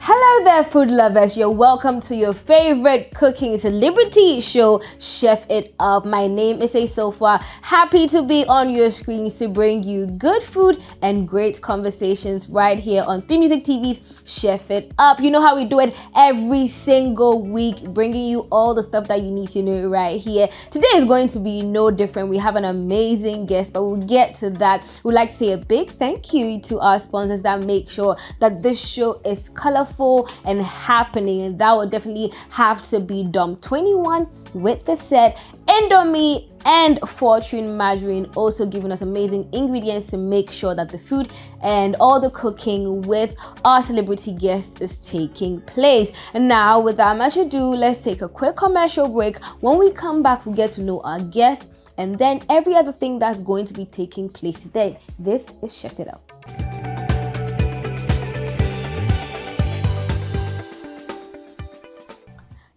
Hello there, food lovers. You're welcome to your favorite cooking celebrity show, Chef It Up. My name is Essilfua. Happy to be on your screens to bring you good food and great conversations right here on 3Music TV's Chef It Up. You know how we do it every single week, bringing you all the stuff that you need to know right here. Today is going to be no different. We have an amazing guest, but we'll get to that. We'd like to say a big thank you to our sponsors that make sure that this show is colorful and happening, and that would definitely have to be Dom 21 with the set, Indomie, and Fortune Margarine, also giving us amazing ingredients to make sure that the food and all the cooking with our celebrity guests is taking place. And now, without much ado, let's take a quick commercial break. When we come back, we'll get to know our guests and then every other thing that's going to be taking place today. This is Chef It Up.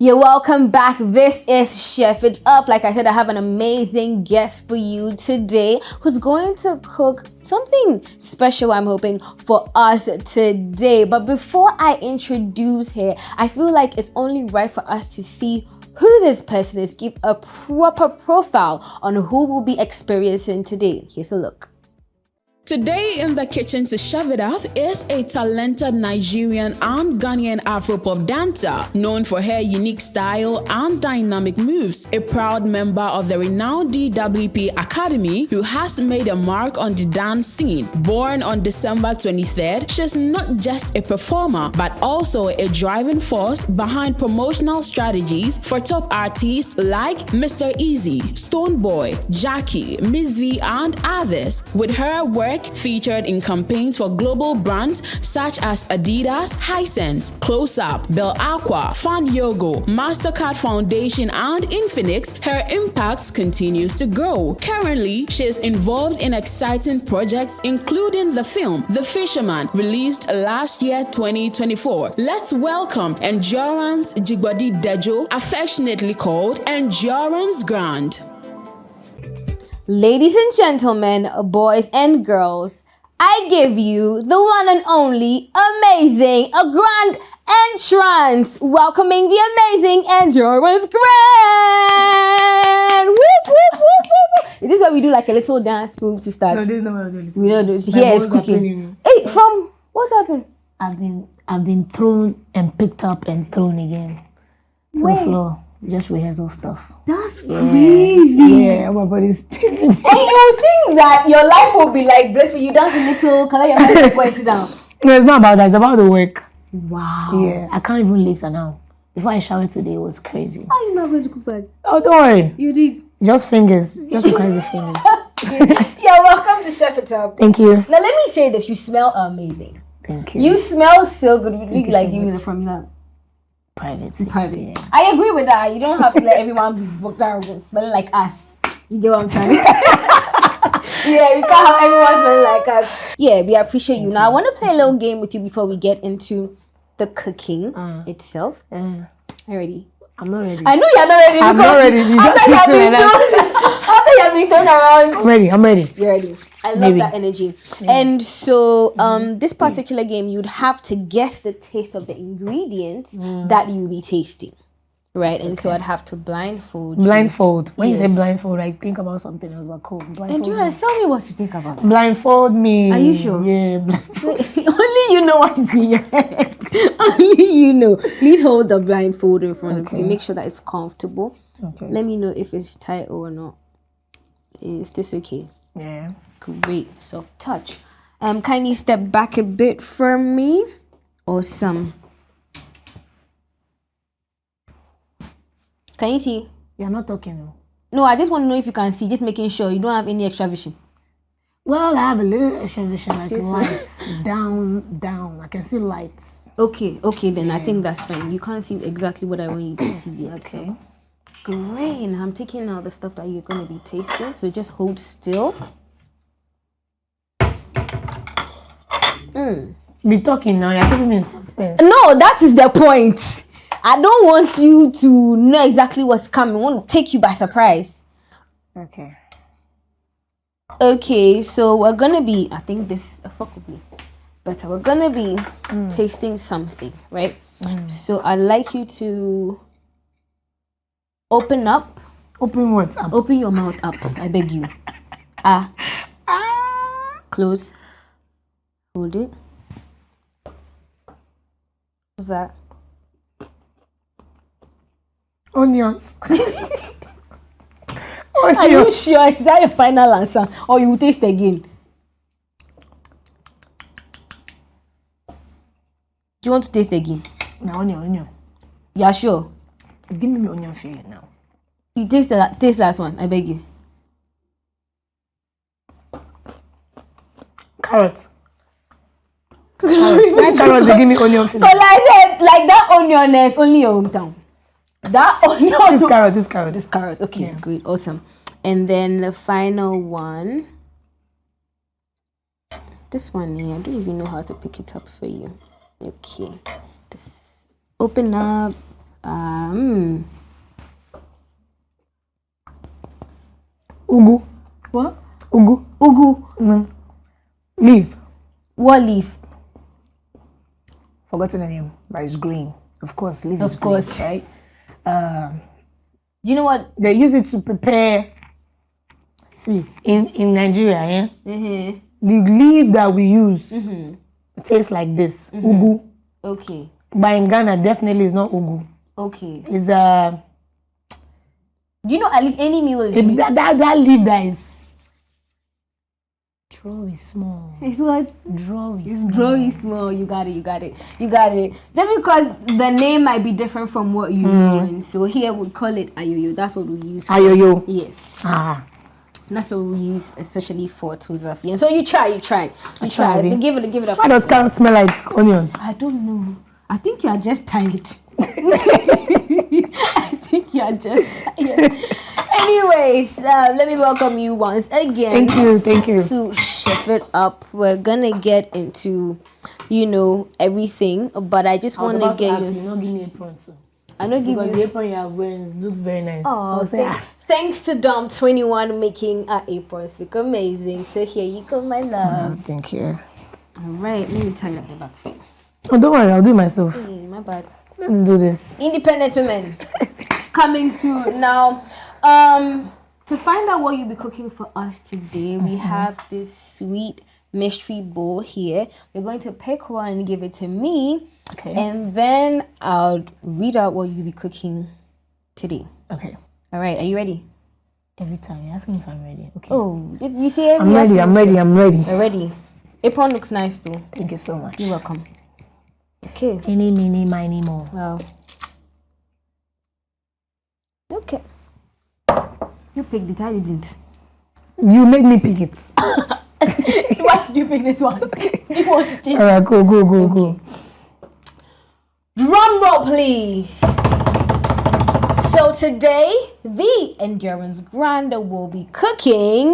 You're welcome back. This is Chef It Up. Like I said, I have an amazing guest for you today who's going to cook something special, I'm hoping, for us today. But before I introduce her, I feel like it's only right for us to see who this person is, give a proper profile on who we'll be experiencing today. Here's a look. Today in the kitchen to Chef It Up is a talented Nigerian and Ghanaian Afro-pop dancer known for her unique style and dynamic moves, a proud member of the renowned DWP Academy who has made a mark on the dance scene. Born on December 23rd, she's not just a performer but also a driving force behind promotional strategies for top artists like Mr. Easy, Stonebwoy, Jackie, Miss V, and others. With her work featured in campaigns for global brands such as Adidas, Hisense, Close Up, Bell Aqua, Fan Yogo, MasterCard Foundation, and Infinix, her impact continues to grow. Currently, she is involved in exciting projects including the film The Fisherman, released last year 2024. Let's welcome Endurance Jigbadi Dejo, affectionately called Endurance Grand. Ladies and gentlemen, boys and girls, I give you the one and only amazing, a grand entrance, welcoming the amazing Endurance Grand. Whoop, whoop, whoop, whoop. This is why we do like a little dance move to start. No, this is not what I'm doing. We don't do. Here is cooking. Hey, from what's happened? I've been thrown and picked up and thrown again to the floor. Just rehearsal stuff. That's crazy. Yeah, my body's spinning. And you think that your life will be like blissful. You dance a little, color your hair before you sit down. No, it's not about that. It's about the work. Wow. Yeah, I can't even lift her now. Before I showered today, it was crazy. How are you not going to cook first? Oh, don't worry. You did. Just fingers. Just requires the fingers. Yeah, welcome to Chef It Up. Thank you. Now let me say this. You smell amazing. Thank you. You smell so good. Would you like so give me much. the formula? Private. Yeah. I agree with that. You don't have to let everyone be booked out smelling like us. You get what I'm saying? Yeah, we can't have everyone smelling like us. Yeah, we appreciate you. Now, I want to play a little game with you before we get into the cooking itself. Are you ready? I'm not ready. I know you're not ready. I'm not ready. After you've been thrown around. I'm ready. You're ready. I love that energy. Yeah. And so this particular game, you'd have to guess the taste of the ingredients that you'll be tasting. Right? And so I'd have to blindfold you. Blindfold. When you say blindfold, I think about something else, but cool. And tell me what you think about. Blindfold me. Are you sure? Yeah, blindfold. Only you know what is in your head. Only you know. Please hold the blindfold in front of you. Make sure that it's comfortable. Okay. Let me know if it's tight or not. Is this okay? Yeah. Great. Soft touch. Kindly step back a bit from me. Awesome. Can you see? You're not talking now. No, I just want to know if you can see. Just making sure you don't have any extra vision. Well, I have a little extra vision, like lights. down. I can see lights. Okay, then I think that's fine. You can't see exactly what I want you to see yet. Okay. So. Great. Now I'm taking out the stuff that you're going to be tasting. So just hold still. Be talking now. You're keeping me in suspense. No, that is the point. I don't want you to know exactly what's coming. I want to take you by surprise. Okay. Okay, so we're gonna be. I think this fork will be. better. We're gonna be tasting something, right? So I'd like you to open up. Open what up? Open your mouth up. I beg you. Close. Hold it. What's that? Onions. Are you sure? Is that your final answer? Or you will taste again? Do you want to taste again? No, onion. Yeah, sure. It's giving me onion feeling now. You taste the taste last one. I beg you. Carrots. Why carrots they give me onion feeling? Because I said, like that onion is only your hometown. That onion. This carrot. This carrot. Okay, Yeah. great, awesome. And then the final one. This one here, I don't even know how to pick it up for you. Okay. This. Open up. Ugu. What? Ugu. Ugu. Leaf. What leaf? Forgotten the name, but it's green. Of course, leaf is Of course, right? green. You know what? They use it to prepare. See, in Nigeria, the leaf that we use it tastes like this. Ugu. Okay. But in Ghana, definitely it's not ugu. Okay. It's Do you know at least any meal is used? that leaf that is drawy small. It's what? Drawy. It's drawy small. You got it. Just because the name might be different from what you know, and so here we call it ayoyo. That's what we use. Ayoyo. Yes. That's what we use, especially for Tuzafi. And so you try. Give it up. Why does carrot smell like onion? I don't know. I think you are just tired. I think you are just tired. Anyways, let me welcome you once again. Thank you. To Chef It Up. We're gonna get into, everything, but I just want to get you. Not give me apron too. I know give because you the apron you are wearing looks very nice. Oh, thanks to Dom21 making our aprons look amazing. So here you go, my love. Thank you. All right, let me tie up the back for you. Oh, don't worry, I'll do it myself. My bad. Let's do this. Independent women coming through now. To find out what you'll be cooking for us today, we have this sweet mystery bowl here. We're going to pick one and give it to me. Okay. And then I'll read out what you'll be cooking today. Okay. All right, are you ready? Every time you're asking if I'm ready. Okay. Oh, you see every I'm ready. You're ready. Apron looks nice too. Thank you so much. You're welcome. Okay. Eeny, meeny, miny, mo. Wow. Okay. You picked it, I didn't. You made me pick it. Why did you pick this one? You want to change? Alright, go. Drum roll, please. So today, the Endurance Grande will be cooking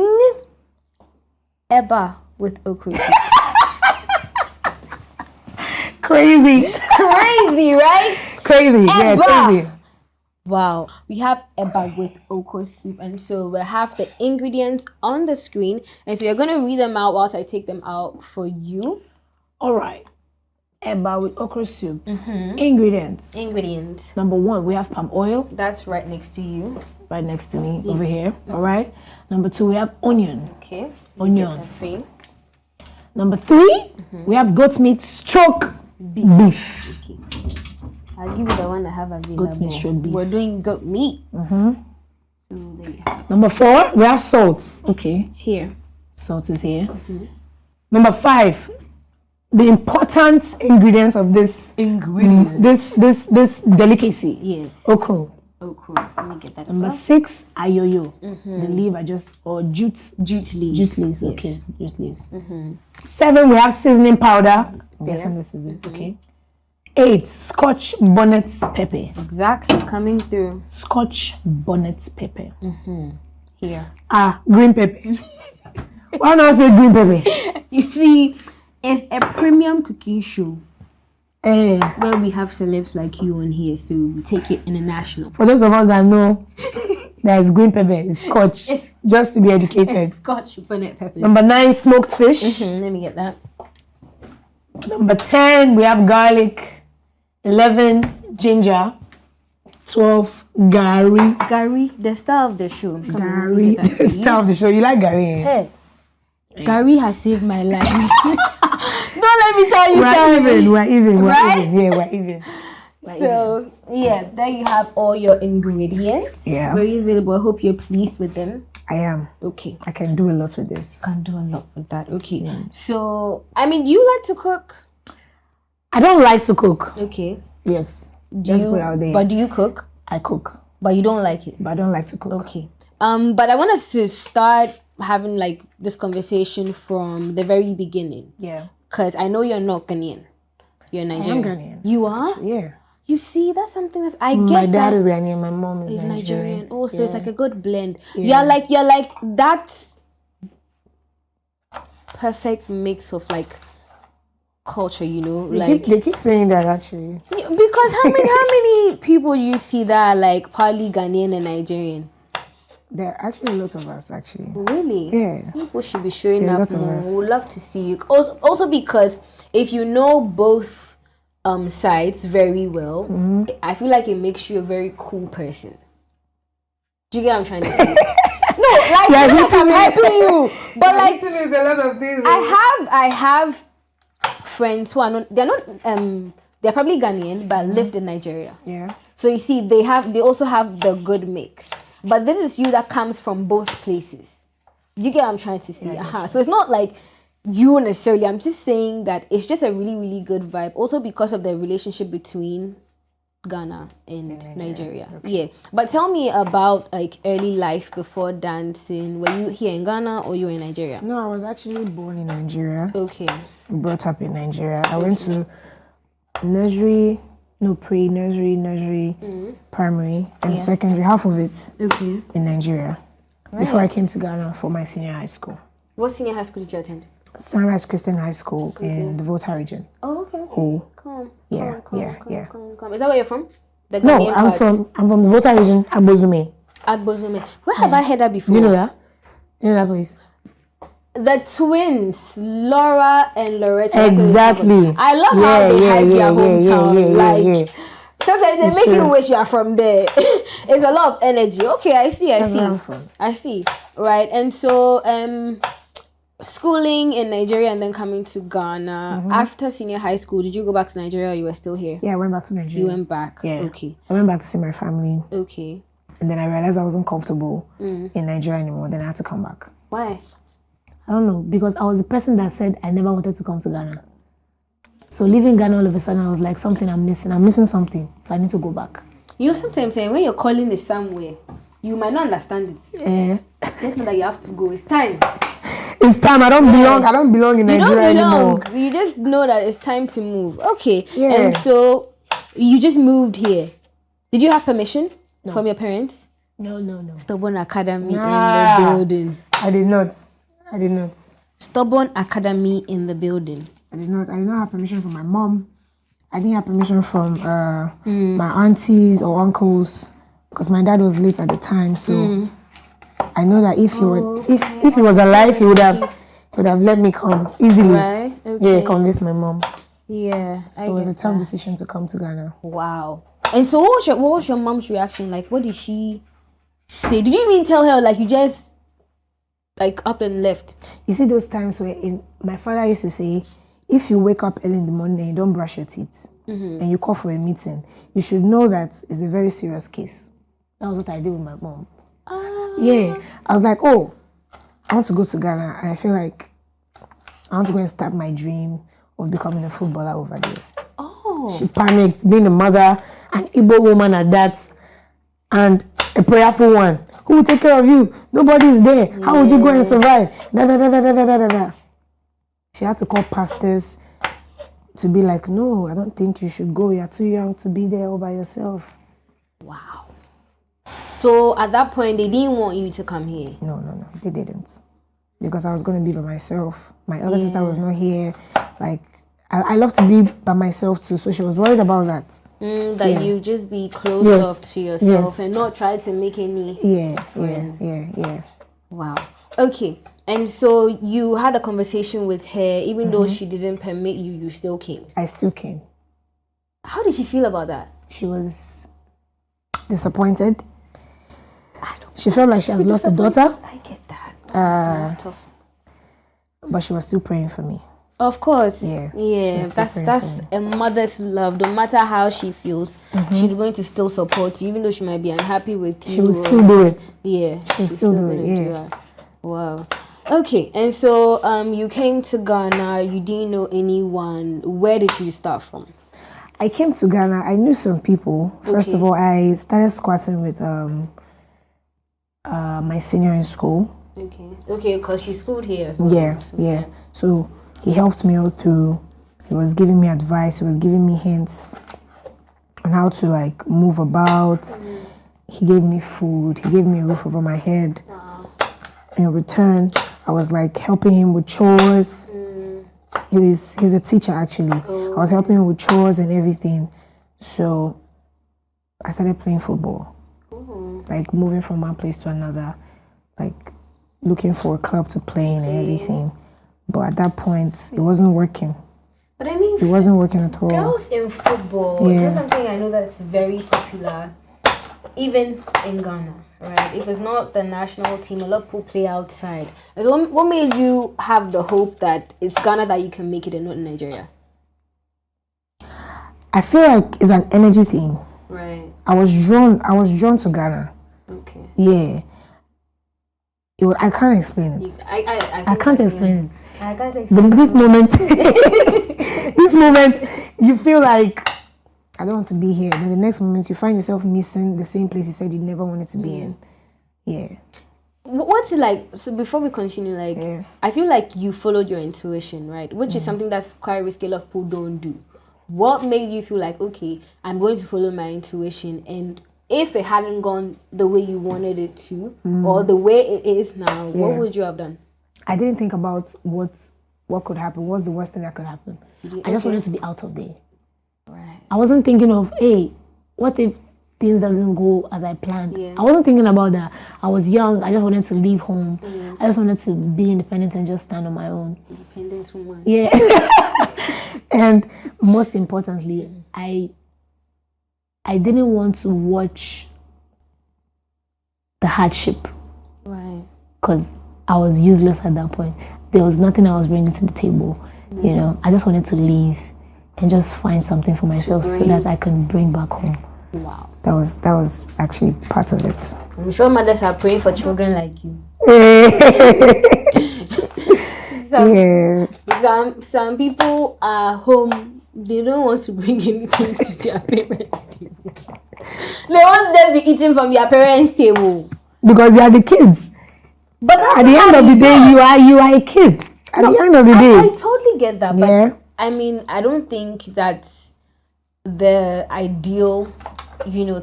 eba with okra. Crazy, right? Crazy, yeah, crazy. Wow, we have eba with okra soup, and so we'll have the ingredients on the screen, and so you're gonna read them out whilst I take them out for you. All right, eba with okra soup. Ingredients. Number 1, we have palm oil. That's right next to you. Right next to me, over here. All right. Number 2, we have onion. Okay. Onions. Number 3, we have goat meat stroke beef. Okay. I'll give you the one I have available. Goat meat stroke beef. We're doing goat meat. So there you have. Number 4, we have salt. Okay. Here. Salt is here. Number 5, the important ingredients of this this delicacy. Yes. Okra. Okra. Let me get that. Number 6, ayoyo. The leaf are just jute leaves. Yes. Okay, jute leaves. 7, we have seasoning powder. I'm There. guessing this is it. Okay. 8, Scotch bonnet pepper. Exactly. Coming through. Scotch bonnet pepper. Here. Green pepper. Why not say green pepper? You see, it's a premium cooking show Eh. where we have celebs like you on here, so we take it international. For those of us that know there's green pepper, it's Scotch. Just to be educated. Scotch bonnet peppers. Number 9, smoked fish. Let me get that. Number 10, we have garlic. 11, ginger. 12, gari. Gary, the star of the show. Come on, Gari, let me get that for the star of the show. You like gari? Hey, Gary has saved my life. Don't let me tell you We're even. Right? Yeah, we're even. So, yeah, there you have all your ingredients. Yeah. Very available. I hope you're pleased with them. I am. Okay. I can do a lot with this. Can do a lot with that. Okay. So, I mean, you like to cook? I don't like to cook. Okay. Yes. Just put it out there. But do you cook? I cook. But you don't like it? But I don't like to cook. Okay. But I want us to start having like this conversation from the very beginning. Yeah. Because I know you're not Ghanaian. You're Nigerian. I am Ghanaian. You are? Yeah. You see, that's something that I get. My dad that is Ghanaian. My mom is is Nigerian. Nigerian. Oh, so it's like a good blend. Yeah. You're like that perfect mix of like culture, you know, They keep saying that actually. because how many people you see that are like partly Ghanaian and Nigerian? There are actually a lot of us actually. Really? Yeah. People should be showing Yeah, up lots of more. us. We'd love to see you. Also because if you know both sides very well, Mm-hmm. I feel like it makes you a very cool person. Do you get what I'm trying to say? No, like, Yeah, like I'm helping you. But like there's a lot of things. I have friends who are not they're probably Ghanaian but lived in Nigeria. Yeah. So you see they also have the good mix. But this is you that comes from both places. You get what I'm trying to say? So it's not like you necessarily. I'm just saying that it's just a really, really good vibe. Also because of the relationship between Ghana and Nigeria. Okay. Yeah. But tell me about like early life before dancing. Were you here in Ghana or you were in Nigeria? No, I was actually born in Nigeria. Okay. Brought up in Nigeria. I went to nursery, pre-nursery, primary, and secondary, half of it Okay. in Nigeria. Before I came to Ghana for my senior high school. What senior high school did you attend? Sunrise Christian High School in the Volta region. Oh, okay. Oh. Come. Yeah. Come. Is that where you're from? The No, Ghanaian I'm from the Volta region, Agbozume. Agbozume. Where have I heard that before? Do you know that? Do you know that place? The twins, Laura and Loretta. Exactly. I love how they hide their hometown. Sometimes they make you wish you are from there. It's a lot of energy. Okay, I see. I see. Right. And so schooling in Nigeria and then coming to Ghana. After senior high school, did you go back to Nigeria or you were still here? Yeah, I went back to Nigeria. You went back. Yeah. Okay. I went back to see my family. Okay. And then I realized I wasn't comfortable in Nigeria anymore. Then I had to come back. Why? I don't know, because I was the person that said I never wanted to come to Ghana. So leaving Ghana all of a sudden, I was like, something I'm missing. I'm missing something. So I need to go back. You know, sometimes when you're calling it somewhere, you might not understand it. Just know that you have to go. It's time. It's time. I don't belong. I don't belong in Nigeria anymore. You just know that it's time to move. Okay. Yeah. And so you just moved here. Did you have permission from your parents? No. Stubborn Academy in the building. I did not. Stubborn Academy in the building. I did not have permission from my mom. I didn't have permission from my aunties or uncles because my dad was late at the time. So I know that if he was alive, he would have let me come easily. Right. Okay. Yeah, convince my mom. Yeah. So it was a tough decision to come to Ghana. Wow. And so what was your mom's reaction like? What did she say? Did you even tell her like you just like up and left? You see those times where my father used to say, if you wake up early in the morning and you don't brush your teeth and you call for a meeting, you should know that it's a very serious case. That was what I did with my mom. Yeah. I was like, oh, I want to go to Ghana and I feel like I want to go and start my dream of becoming a footballer over there. Oh. She panicked, being a mother, an Igbo woman at that, and a prayerful one. Who will take care of you? Nobody's there. How would you go and survive? She had to call pastors to be like, no, I don't think you should go. You're too young to be there all by yourself. Wow. So at that point, they didn't want you to come here? No, they didn't. Because I was going to be by myself. My elder sister was not here. Like, I love to be by myself too, so she was worried about that. You just be closed up to yourself and not try to make any friends. Yeah. Wow. Okay. And so you had a conversation with her, even though she didn't permit you, you still came. I still came. How did she feel about that? She was disappointed. She felt like she has lost a daughter. I get that. Uh, That's tough. But she was still praying for me. Of course. Yeah. That's a mother's love. No matter how she feels, she's going to still support you, even though she might be unhappy with you. She will still do it. Yeah. She'll still do it. gonna Yeah. do that. Wow. Okay, and so you came to Ghana. You didn't know anyone. Where did you start from? I came to Ghana. I knew some people. First of all, I started squatting with my senior in school. Okay, because she schooled here as well. Yeah. So he helped me all through. He was giving me advice. He was giving me hints on how to like move about. He gave me food. He gave me a roof over my head. Wow. In return, I was like helping him with chores. He's a teacher actually. I was helping him with chores and everything. So I started playing football. Like moving from one place to another, like looking for a club to play in and everything. But at that point, it wasn't working. But I mean, it wasn't working at all. Girls in football, it's not something I know that's very popular, even in Ghana, right? If it's not the national team, a lot of people play outside. So what made you have the hope that it's Ghana that you can make it and not in Nigeria? I feel like it's an energy thing. Right. I was drawn to Ghana. Okay. Yeah. I can't explain it. I can't explain it. I can't explain This moment, this moment, you feel like I don't want to be here. Then the next moment, you find yourself missing the same place you said you never wanted to be in. Yeah. What's it like? So before we continue, I feel like you followed your intuition, right? Which is something that's quite risky. A lot of people don't do. What made you feel like, okay, I'm going to follow my intuition, and if it hadn't gone the way you wanted it to, or the way it is now, what would you have done? I didn't think about what could happen. What's the worst thing that could happen? I just wanted to be out of there. Right. I wasn't thinking of, hey, what if things doesn't go as I planned? Yeah. I wasn't thinking about that. I was young. I just wanted to leave home. I just wanted to be independent and just stand on my own. Independence woman. Yeah. And most importantly, I didn't want to watch the hardship. Right. Because I was useless at that point. There was nothing I was bringing to the table. You know, I just wanted to leave and just find something for myself so that I can bring back home. Wow. That was actually part of it. I'm sure mothers are praying for children like you. Some people are home, they don't want to bring anything to their parents' table. They want to just be eating from their parents' table. Because they are the kids. But at the end of the day, you are a kid. At the end of the day. I totally get that. But I mean, I don't think that's the ideal,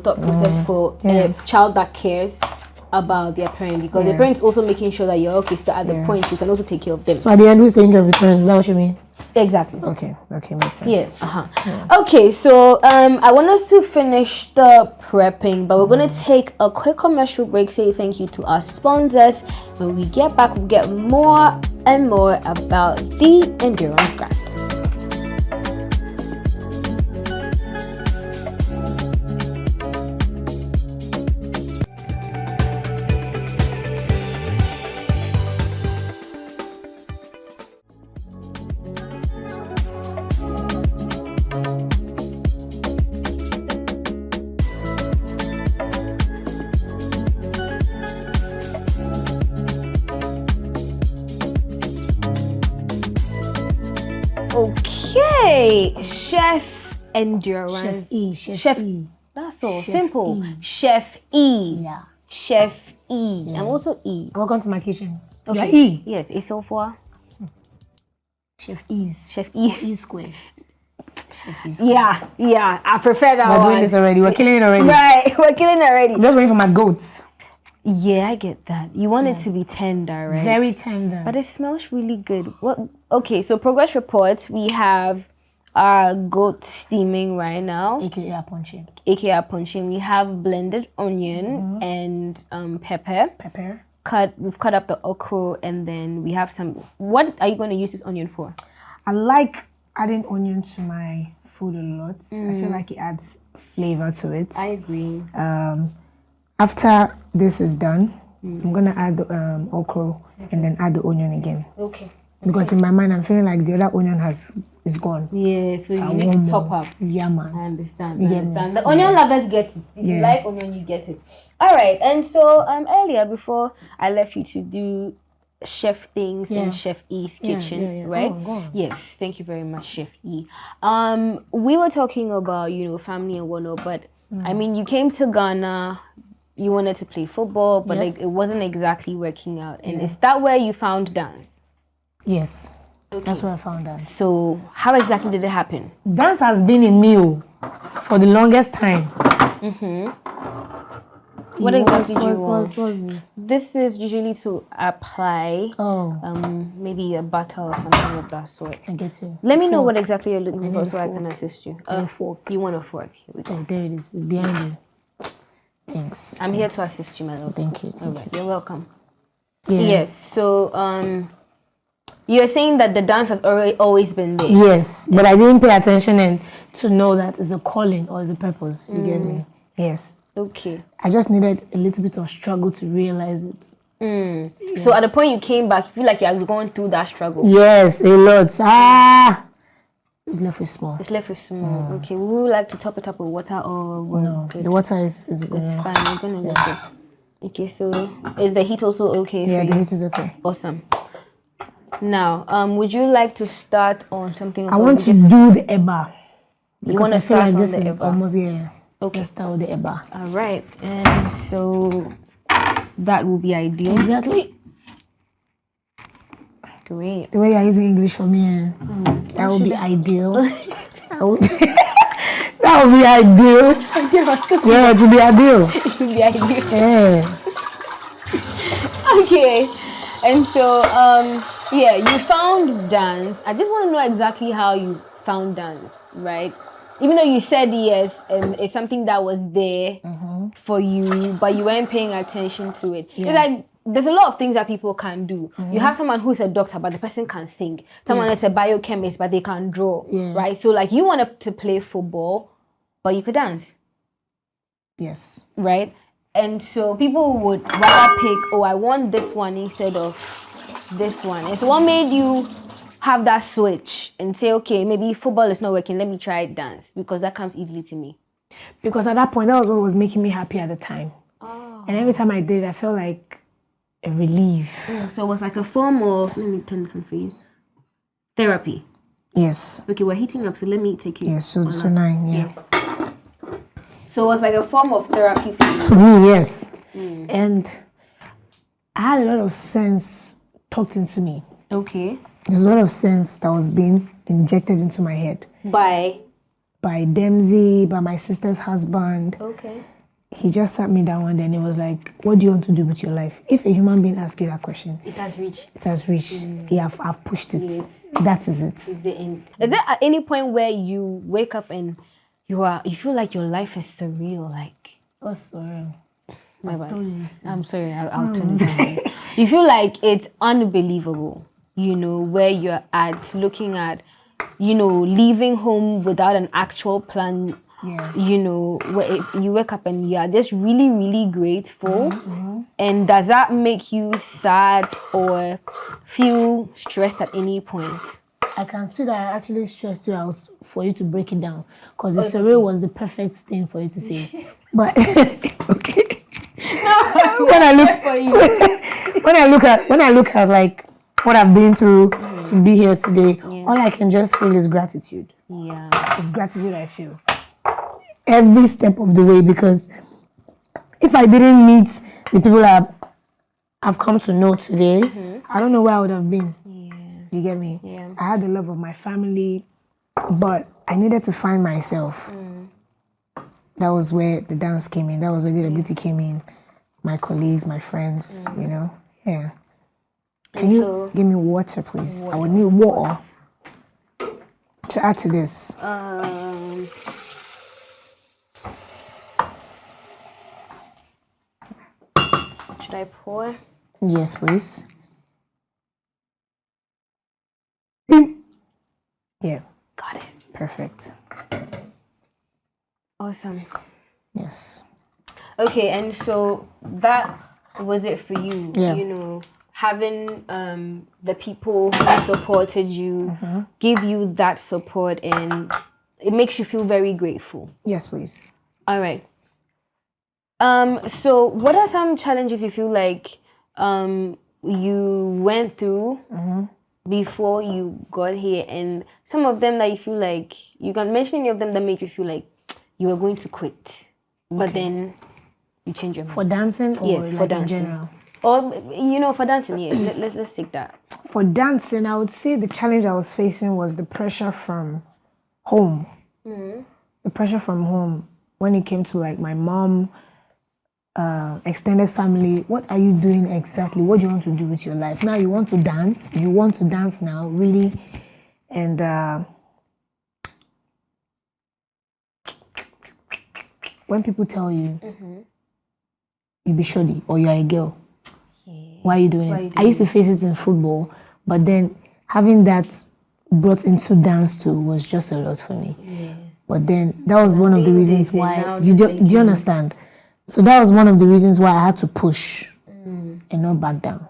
thought process for a child that cares about their parent, because the parents also making sure that you're okay, so that at the point you can also take care of them. So at the end, who's taking care of the parents? Is that what you mean? Exactly. Okay, makes sense. Okay, so I want us to finish the prepping, but we're going to take a quick commercial break, say thank you to our sponsors. When we get back, we'll get more and more about the endurance grind. Okay, Chef Endurance. Chef E. That's all. Simple. Chef E. Yeah. Chef E. I'm also E. Welcome to my kitchen. Okay. Yeah, E. Yes, Essilfua. Chef E's. Chef E. E square. Chef E square. Yeah. I prefer that We're one. doing this already. We're killing it already. Right, we're killing it already. I'm just waiting for my goats. Yeah, I get that. You want it to be tender, right? Very tender. But it smells really good. What? Okay, so progress reports. We have our goat steaming right now. AKA punching. We have blended onion and pepper. we've cut up the okra, and then we have some. What are you going to use this onion for? I like adding onion to my food a lot. I feel like it adds flavor to it. I agree. After this is done, I'm gonna add the okra and then add the onion again. Okay. Because in my mind, I'm feeling like the other onion is gone. Yeah, so you need to top up. Yeah, man. I understand. You I get understand. me? The onion lovers get it. If you like onion, you get it. All right. And so earlier, before I left you to do chef things in Chef E's kitchen, right? Oh, go on. Yes. Thank you very much, Chef E. We were talking about family and whatnot, but I mean, you came to Ghana. You wanted to play football, but like it wasn't exactly working out. And is that where you found dance? Yes. Okay. That's where I found dance. So how exactly did it happen? Dance has been in me for the longest time. What exactly do you want? What's this? This is usually to apply maybe a butter or something of that sort. I get you. Let me know what exactly you're looking for so I can assist you. A fork. You want a fork? Here we go. Oh, there it is. It's behind you. Thanks. I'm here to assist you, my love. Thank you. You're welcome. Yeah. Yes. So you're saying that the dance has always been there. Yes, but I didn't pay attention and to know that it's a calling or it's a purpose. You get me? Yes. Okay. I just needed a little bit of struggle to realize it. Yes. So at the point you came back, you feel like you're going through that struggle. Yes, a lot. It's left with small. It's left with small. Okay. Would you like to top it up with water or no? The water is fine. I'm gonna let it. Okay. So is the heat also okay? Yeah, the heat is okay. Awesome. Now, would you like to start on something? I want to do the eba. You want to feel start like on this the is eba? almost Okay. Let's start with the eba. All right, and so that will be ideal. Exactly. Great. The way you're using English for me, that would be ideal. That would be ideal. Yeah, it would be ideal. It would be ideal. Yeah. Okay, and so you found dance. I just want to know exactly how you found dance, right? Even though you said yes, it's something that was there for you, but you weren't paying attention to it. Yeah. It's like there's a lot of things that people can do. You have someone who's a doctor, but the person can sing. Someone is a biochemist, but they can draw, right? So like you wanted to play football, but you could dance. Yes. Right? And so people would rather pick, I want this one instead of this one. And so what made you have that switch and say, okay, maybe football is not working, let me try dance, because that comes easily to me? Because at that point, that was what was making me happy at the time. Oh. And every time I did it, I felt like a relief. So it was like a form of, let me turn this on for you, therapy. Yes. Okay, we're heating up, so let me take it. Yes, so 9, yeah. Yes. So it was like a form of therapy for you? For me, yes. And I had a lot of sense talked into me. Okay. There's a lot of sense that was being injected into my head. By Dempsey, by my sister's husband. Okay. He just sat me down one day and he was like, what do you want to do with your life? If a human being asks you that question, it has reached. It has reached. Yeah, I've pushed it. Yes. That is it. It's the end. Is there at any point where you wake up and you feel like your life is surreal? Like, what's surreal? My bad. I'm sorry, I'll turn it down. You feel like it's unbelievable, where you're at, looking at, leaving home without an actual plan. Yeah. Where you wake up and you are just really, really grateful. And does that make you sad or feel stressed at any point? I can see that I actually stressed you out for you to break it down, because the surreal was the perfect thing for you to say. But okay. when I look at like what I've been through to be here today, all I can just feel is gratitude. Yeah. It's gratitude I feel every step of the way, because if I didn't meet the people I've come to know today, I don't know where I would have been. Yeah. You get me? Yeah. I had the love of my family, but I needed to find myself. That was where the dance came in. That was where the WP came in. My colleagues, my friends, Yeah. Can you give me water, please? I would need water to add to this. Should I pour? Yes, please. Yeah. Got it. Perfect. Awesome. Yes. Okay, and so that was it for you. Yeah. You know, having the people who supported you give you that support, and it makes you feel very grateful. Yes, please. All right. So what are some challenges you feel like you went through before you got here, and some of them that you feel like you can mention any of them that made you feel like you were going to quit, but then you change your mind? For dancing or Yes, like for in dancing. general? Or for dancing, yeah. Let's take that. For dancing, I would say the challenge I was facing was the pressure from home. The pressure from home when it came to like my mom, extended family. What are you doing exactly? What do you want to do with your life? Now you want to dance. You want to dance now, really? And when people tell you, you be shoddy or you're a girl, why are you doing it? I used to face it in football, but then having that brought into dance too was just a lot for me. Yeah. But then that was one of the reasons why. Do you understand? So that was one of the reasons why I had to push and not back down.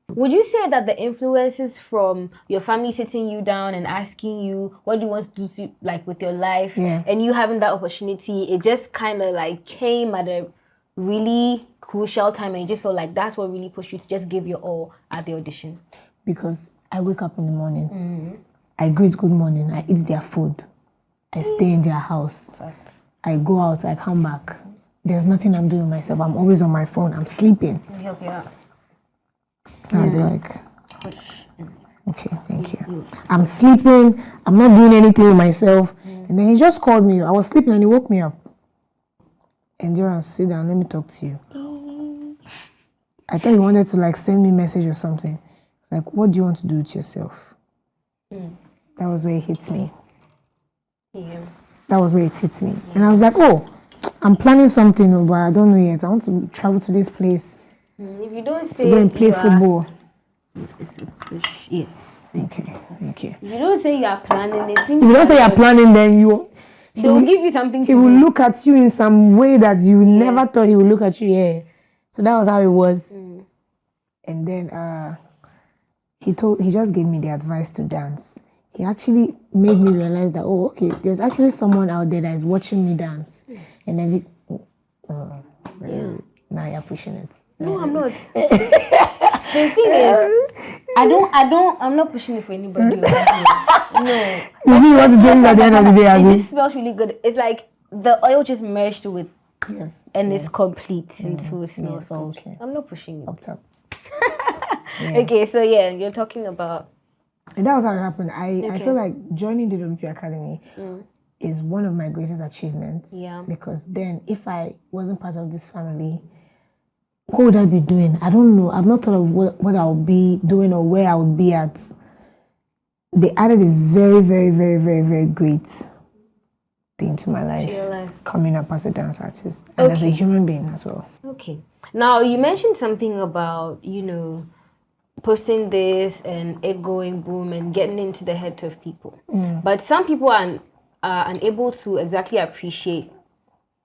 Would you say that the influences from your family sitting you down and asking you what do you want to do like with your life, and you having that opportunity, it just kind of like came at a really crucial time, and you just felt like that's what really pushed you to just give your all at the audition? Because I wake up in the morning, I greet good morning, I eat their food, I stay in their house, I go out, I come back. There's nothing I'm doing myself. I'm always on my phone. I'm sleeping. Let me help you out. I was like, okay, thank you. I'm sleeping. I'm not doing anything with myself. And then he just called me. I was sleeping and he woke me up. Endurance, sit down. Let me talk to you. I thought he wanted to like send me a message or something. It's like, what do you want to do with yourself? That was where it hits me. That was where it hits me. And I was like, oh, I'm planning something, but I don't know yet. I want to travel to this place. If you don't say to go and play football. Yes. Okay, thank you. If you don't say you are planning, if you don't say you're planning, then they will give you something. He will look at you in some way that you never thought he would look at you. Yeah. So that was how it was. And then he just gave me the advice to dance. He actually made me realize that, oh, okay, there's actually someone out there that is watching me dance. And now you're pushing it. No, I'm not. So the thing is, I'm not pushing it for anybody. No. You really want to do it at the end of the day, it just smells really good. It's like the oil just merged with, it's complete into it smells good. Okay. I'm not pushing it. Up top. Okay, so you're talking about. And that was how it happened. I feel like joining the WP Academy is one of my greatest achievements. Yeah. Because then if I wasn't part of this family, what would I be doing? I don't know. I've not thought of what I would be doing or where I would be at. They added a very, very, very, very, very great thing to my life. To your life. Coming up as a dance artist and as a human being as well. Okay. Now, you mentioned something about, posting this and it going boom and getting into the heads of people. But some people are unable to exactly appreciate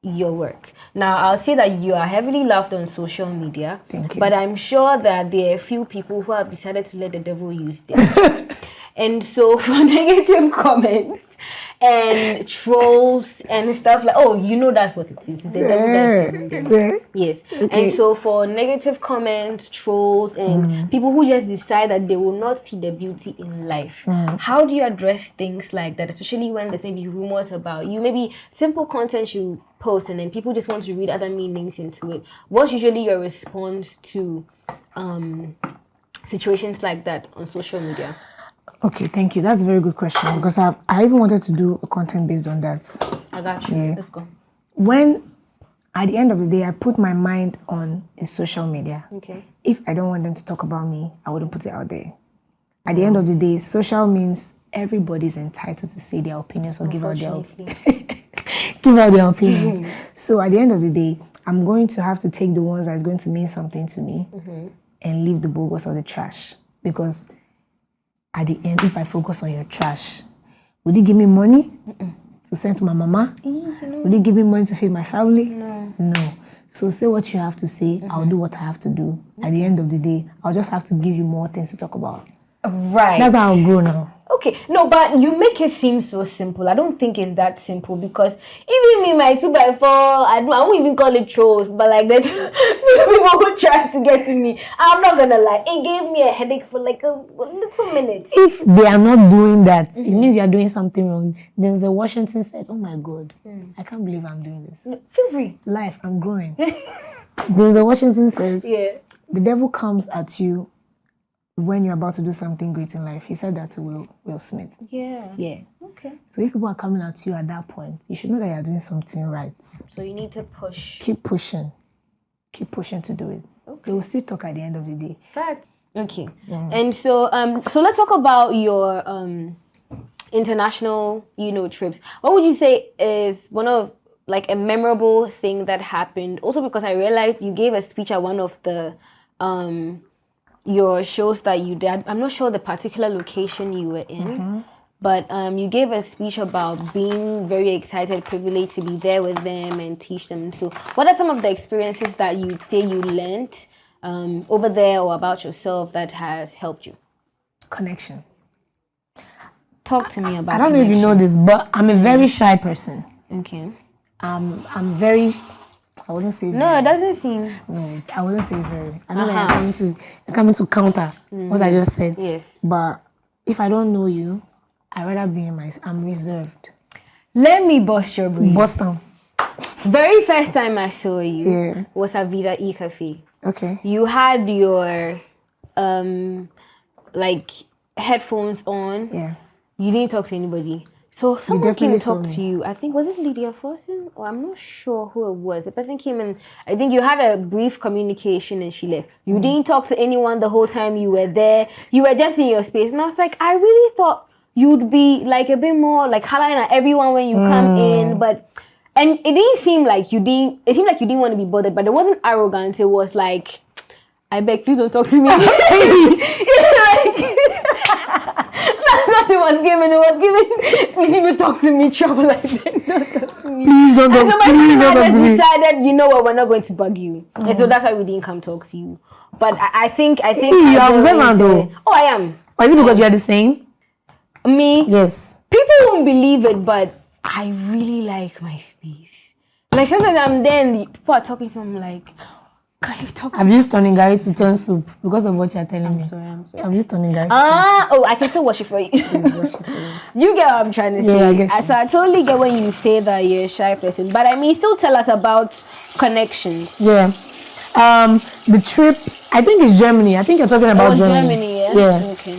your work. Now, I'll say that you are heavily loved on social media. Thank you. But I'm sure that there are a few people who have decided to let the devil use them. And so for negative comments and trolls and stuff like, that's what it is. It's the devil that's using them. Yes. Okay. And so for negative comments, trolls, and people who just decide that they will not see the beauty in life, how do you address things like that, especially when there's maybe rumors about you, maybe simple content you post and then people just want to read other meanings into it? What's usually your response to situations like that on social media? Okay, thank you. That's a very good question because I even wanted to do a content based on that. I got you. Yeah. Let's go. When, at the end of the day, I put my mind on a social media. Okay. If I don't want them to talk about me, I wouldn't put it out there. At the end of the day, social means everybody's entitled to say their opinions or give out their opinions. So at the end of the day, I'm going to have to take the ones that's going to mean something to me and leave the bogus or the trash. Because at the end, if I focus on your trash, would you give me money to send to my mama? Would you give me money to feed my family? No. So say what you have to say. I'll do what I have to do. At the end of the day, I'll just have to give you more things to talk about. Right. That's how I'll grow now. Okay, no, but you make it seem so simple. I don't think it's that simple because even me, my 2x4, I won't even call it trolls, but like that people who try to get to me, I'm not gonna lie, it gave me a headache for like a little minute. If they are not doing that, it means you are doing something wrong. Denzel Washington said, "Oh my God, I can't believe I'm doing this." Feel free. Life, I'm growing. Denzel Washington says, the devil comes at you when you're about to do something great in life. He said that to Will Smith. Yeah. Okay. So if people are coming at you at that point, you should know that you're doing something right. So you need to push. Keep pushing. Keep pushing to do it. Okay. They will still talk at the end of the day. Fact. Okay. And so let's talk about your international, trips. What would you say is one of like a memorable thing that happened? Also because I realized you gave a speech at one of the your shows that you did. I'm not sure the particular location you were in, but you gave a speech about being very excited, privileged to be there with them and teach them. So what are some of the experiences that you'd say you learned over there or about yourself that has helped you? Connection. Talk to me about I don't know if you know this, but I'm a very shy person. Okay. I'm very... I wouldn't say very. No, it doesn't seem... No, I wouldn't say very. I know that you're coming to counter what I just said. Yes. But if I don't know you, I'd rather be I'm reserved. Let me bust your brain. Bust them. Very first time I saw you Yeah. was at Vida E Cafe. Okay. You had your like headphones on. Yeah. You didn't talk to anybody. So someone came definitely to talk saw me. to you. I think, was it Lydia Forson? Or I'm not sure who it was. The person came in. I think you had a brief communication and she left. You didn't talk to anyone the whole time you were there. You were just in your space. And I was like, I really thought you'd be like a bit more like hollering at everyone when you come in. And it didn't seem like you didn't, it seemed like you didn't want to be bothered, but it wasn't arrogant. It was like, I beg, please don't talk to me. That's what it was given. It was given. Please even talk to me, trouble like that. Don't talk to me. Please don't talk to me. I just decided, you know what, we're not going to bug you. And so that's why we didn't come talk to you. But I think you are observant though. Oh, I am. Or is it because you are the same? Me? Yes. People won't believe it, but I really like my space. Like sometimes I'm there and people are talking to me, I'm like, can you talk? I've used Toningari to turn soup because of what you're telling me. I'm sorry. I've used Toningari to turn soup. I can still wash it for you. Please wash it for me. You get what I'm trying to say. Yeah, I get you. So I totally get when you say that you're a shy person. But I mean, still tell us about connections. Yeah. The trip, I think it's Germany. I think you're talking about Germany. Yeah? Yeah. Okay.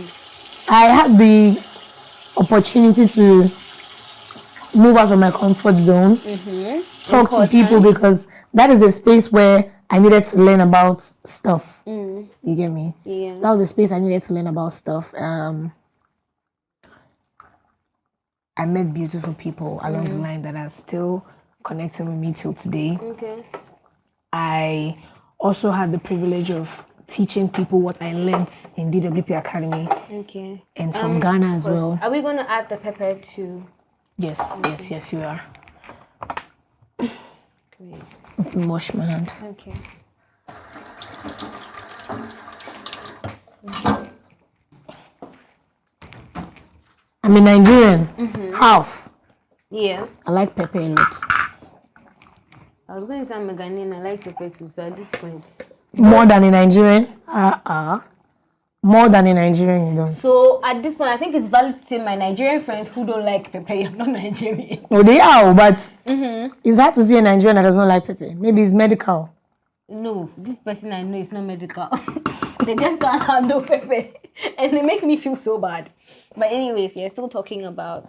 I had the opportunity to move out of my comfort zone, talk to people because that is a space where I needed to learn about stuff. You get me? Yeah. That was a space I needed to learn about stuff. I met beautiful people along the line that are still connecting with me till today. Okay. I also had the privilege of teaching people what I learned in DWP Academy. Okay. And from Ghana as well. Are we going to add the pepper too? Yes, yes, you are. Great. Let me wash my hand. Okay. I'm a Nigerian, half. Yeah. I like pepper a lot. I was going to say I'm a Ghanaian. I like pepper too, so at this point. More than a Nigerian? More than a Nigerian, you don't. So at this point, I think it's valid to say my Nigerian friends who don't like pepper, I'm not Nigerian. Oh, they are, but it's hard to see a Nigerian that does not like pepper. Maybe it's medical. No, this person I know is not medical. They just can't handle pepper. And they make me feel so bad. But anyways, yeah, still talking about.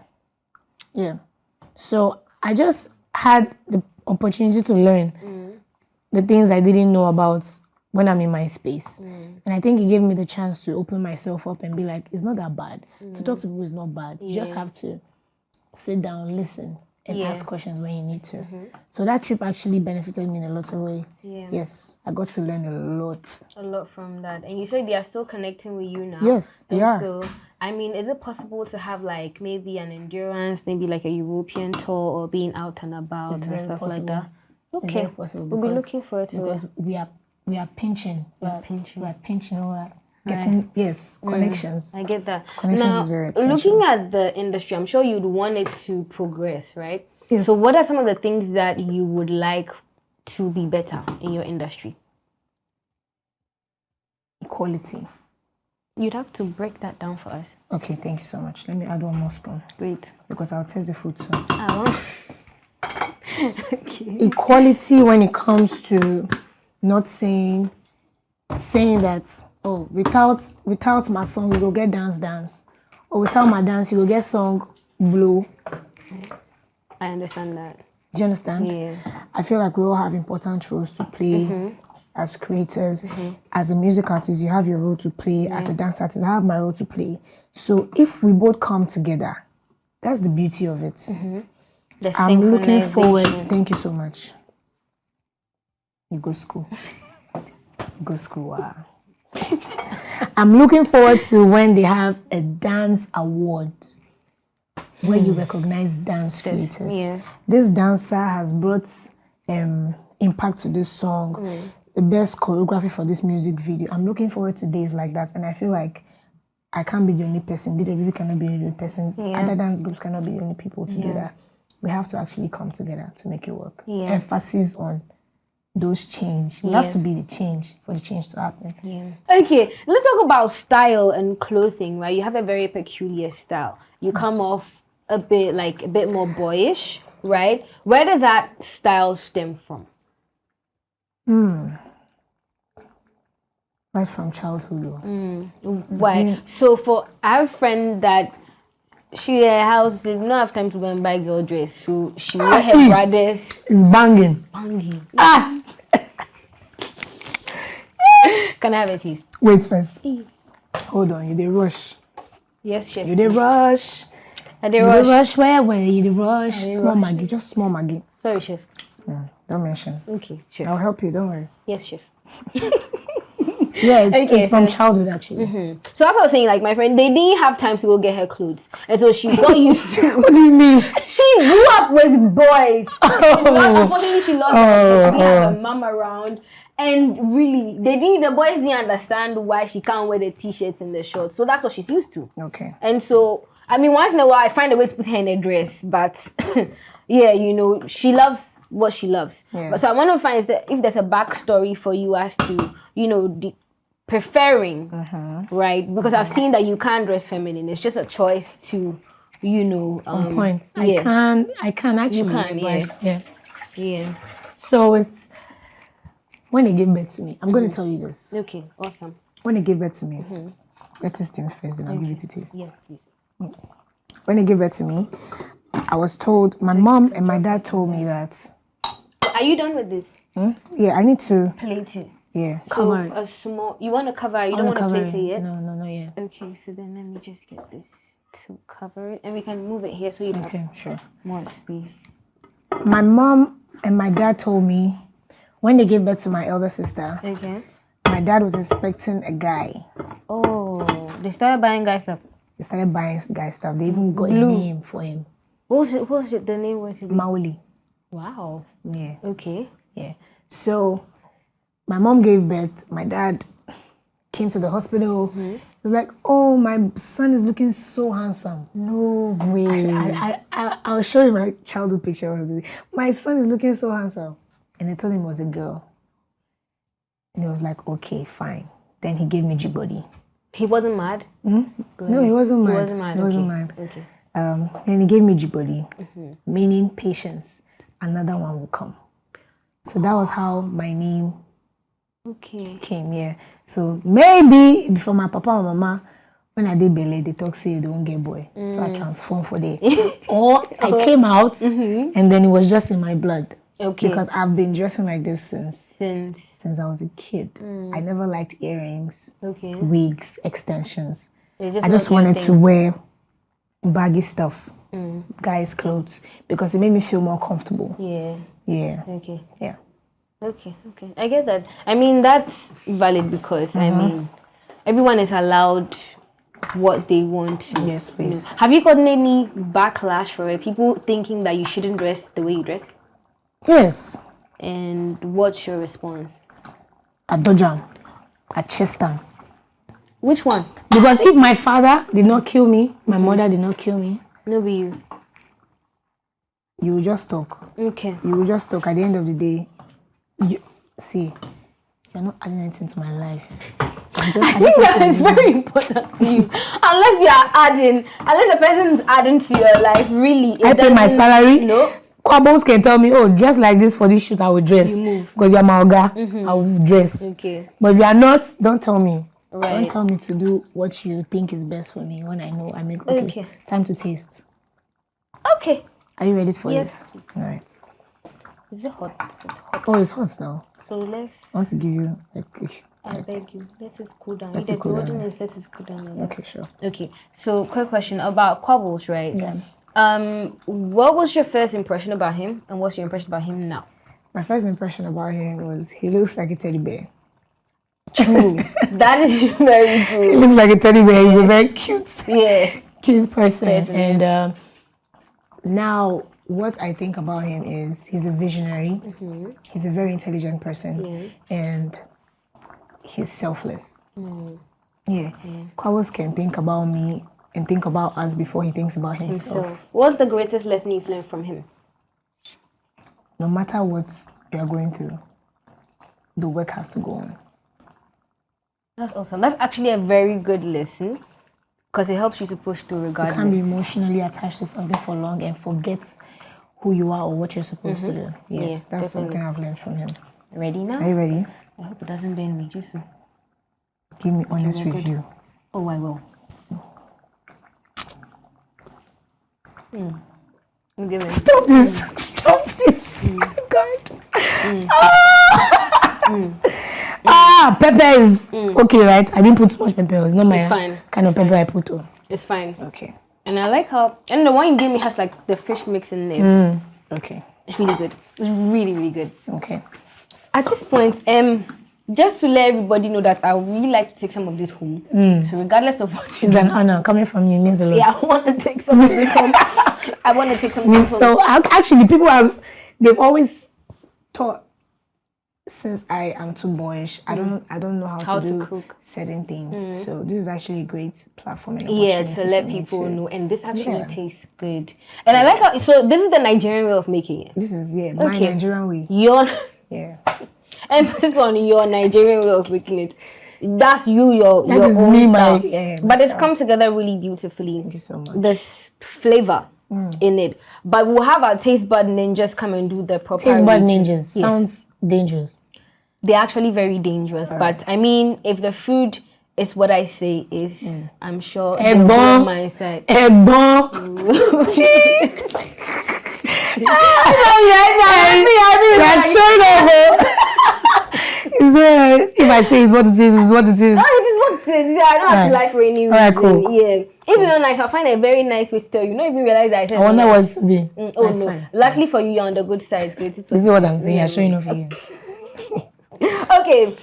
Yeah. So I just had the opportunity to learn the things I didn't know about when I'm in my space. And I think it gave me the chance to open myself up and be like, it's not that bad. To talk to people is not bad. You just have to sit down, listen, and ask questions when you need to. So that trip actually benefited me in a lot of ways. Yeah. Yes, I got to learn a lot. A lot from that. And you said they are still connecting with you now. Yes, they are. So, I mean, is it possible to have like maybe an endurance, maybe like a European tour or being out and about It's and very stuff possible. like that? It's Okay. very possible We'll be looking forward to it. because we are pinching. We're pinching. We're getting connections. I get that. Connections Now, is very essential. looking at the industry, I'm sure you'd want it to progress, right? Yes. So what are some of the things that you would like to be better in your industry? Equality. You'd have to break that down for us. Okay, thank you so much. Let me add one more spoon. Great. Because I'll taste the food soon. Oh. Okay. Equality when it comes to not saying that, oh, without my song you go get dance, or without my dance you go get song blow. I understand that. Do you understand? Yeah. I feel like we all have important roles to play as creators. As a music artist, you have your role to play. As a dance artist, I have my role to play. So if we both come together, that's the beauty of it. The I'm looking forward. synchronization. Thank you so much. You go school. Go school. Wow. I'm looking forward to when they have a dance award where you recognize dance creators. Yeah. This dancer has brought impact to this song. The best choreography for this music video. I'm looking forward to days like that, and I feel like I can't be the only person. DWB cannot be the only person. Other dance groups cannot be the only people to do that. We have to actually come together to make it work. Emphasis on those change. We have to be the change for the change to happen. Okay, let's talk about style and clothing, right? You have a very peculiar style. You come off a bit more boyish, right? Where did that style stem from? Right from childhood. Why? So I have a friend that she house did not have time to go and buy girl dress, so she wore her brothers. It's banging. Banging. Ah! Can I have a taste? Wait first. Hold on, you did rush. Yes, chef. You did rush. I did You rush. did rush where you did rush. Small Maggie, just small Maggie. Sorry, chef. Don't mention. Okay, chef. I'll help you, don't worry. Yes, chef. Yeah, it's, Okay, it's from so- childhood actually. So that's what I was saying. Like my friend, they didn't have time to go get her clothes, and so she got used to. What do you mean? She grew up with boys. Unfortunately, she lost her. She had her mom around, and really, the boys didn't understand why she can't wear the t-shirts and the shorts. So that's what she's used to. Okay. And so, I mean, once in a while, I find a way to put her in a dress, but yeah, she loves what she loves. Yeah. But so I want to find is that if there's a backstory for you as to, the preferring, right? Because I've seen that you can't dress feminine. It's just a choice to, On point. Yeah. I can actually. You can, yeah. Yeah. Yeah. So it's when they gave birth to me. I'm going to tell you this. Okay. Awesome. When they gave birth to me, let us taste first, then I'll give you to taste. Yes, please. When they gave birth to me, I was told, my mom and my dad told me that, Are you done with this? yeah, I need to, Plate it. yeah. So a small. You want to cover it? You don't want to plate it yet? No, yeah. Okay. So then let me just get this to cover it, and we can move it here so you have Okay, sure. more space. My mom and my dad told me when they gave birth to my elder sister, Okay. my dad was expecting a guy. Oh, they started buying guy stuff. They started buying guy stuff. They even got a name for him. What was it? The name was it? Maoli. Wow. Yeah, Okay. yeah. So my mom gave birth. My dad came to the hospital. He was like, "Oh, my son is looking so handsome." No way. I'll show you my childhood picture. My son is looking so handsome. And they told him it was a girl. And he was like, okay, fine. Then he gave me G-body. He wasn't mad? No, he wasn't mad. He wasn't mad. He wasn't Okay. mad. Okay. Then he gave me G-body, meaning patience. Another one will come. So that was how my name Okay. came, yeah. So maybe before my papa and mama, when I did belly, they talk say they won't get boy. So I transformed for the or I came out and then it was just in my blood. Okay. Because I've been dressing like this since Since. I was a kid. I never liked earrings, Okay. wigs, extensions. They I just wanted to wear baggy stuff. guys' clothes because it made me feel more comfortable. Yeah. Yeah. Okay. Yeah. Okay. I get that. I mean, that's valid because I mean, everyone is allowed what they want to. Yes, please. Have you gotten any backlash for it? People thinking that you shouldn't dress the way you dress? Yes. And what's your response? At Dojam, at Chestam. Which one? Because if my father did not kill me, my mother did not kill me, No, be you. you will just talk. Okay. You will just talk. At the end of the day, you're not adding anything to my life. I think that is very important to you. Unless the person is adding to your life, really. I pay my salary. No. Quabos can tell me, oh, dress like this for this shoot, I will dress. Because you're my oga, I will dress. Okay. But if you are not, don't tell me. Right. Don't tell me to do what you think is best for me when I know I make okay. Time to taste. Okay. Are you ready for Yes. this? All right. Is it hot? It's hot. Oh, it's hot now. So let's. I want to give you I beg you. Let us cool down. Let it cool down. Let us cool down. Okay, sure. Okay. So, quick question about Quabbles, right? Yeah. What was your first impression about him, and what's your impression about him now? My first impression about him was he looks like a teddy bear. True. That is very true. He looks like a teddy bear. He's a very cute, cute person. And now, what I think about him is he's a visionary. He's a very intelligent person, and he's selfless. Yeah. Kwabos can think about me and think about us before he thinks about himself. What's the greatest lesson you've learned from him? No matter what you are going through, the work has to go on. That's awesome. That's actually a very good lesson because it helps you to push through regardless. You can't be emotionally attached to something for long and forget who you are or what you're supposed to do. Yes, that's something I've learned from him. Ready now? Are you ready? I hope it doesn't bend me, just give me honest review. Oh, I will. Stop this! Stop this! God. Peppers. Okay, right? I didn't put too much pepper. It's not my kind of pepper I put on. It's fine. Okay. And I like how, and the one you gave me has like the fish mix in there. Okay. It's really good. It's really, really good. Okay. At this point, just to let everybody know that I would really like to take some of this home. So regardless of what it's an honor coming from you, means a lot. Yeah, I want to take some of this home. I want to take some of this home. So actually, they've always thought, since I am too boyish, I don't know how to cook certain things. So this is actually a great platform and opportunity to let people know. And this actually tastes good. And I like how, so this is the Nigerian way of making it. This is my Nigerian way. Emphasis on your Nigerian way of making it. That's your own style. But it's come together really beautifully. Thank you so much. This flavor in it. But we'll have our taste bud ninjas come and do the proper taste bud ninjas. Sounds dangerous. They're actually very dangerous. But I mean, if the food is what I say is, I'm sure they'll be on my side. If I say it's what it is, it's what it is. No, it is what it is. I don't have to lie for any reason. Alright, cool. Yeah. If it's not nice, I'll find a very nice way to tell you. You don't even realize that I said I wonder what's to be. That's fine. Luckily for you, you're on the good side. So this is what I'm saying. I'm showing off for you. Okay.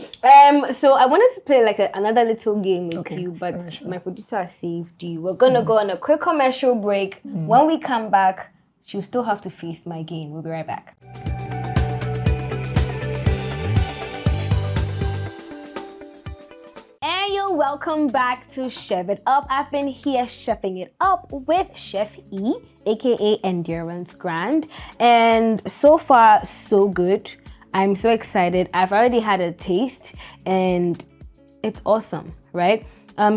So I wanted to play like another little game with you, but my producer has saved you. We're gonna go on a quick commercial break. When we come back, she'll still have to face my game. We'll be right back. Hey, yo, welcome back to Chef It Up. I've been here chefing it up with Chef E, aka Endurance Grand, and so far so good. I'm so excited. I've already had a taste and it's awesome, right?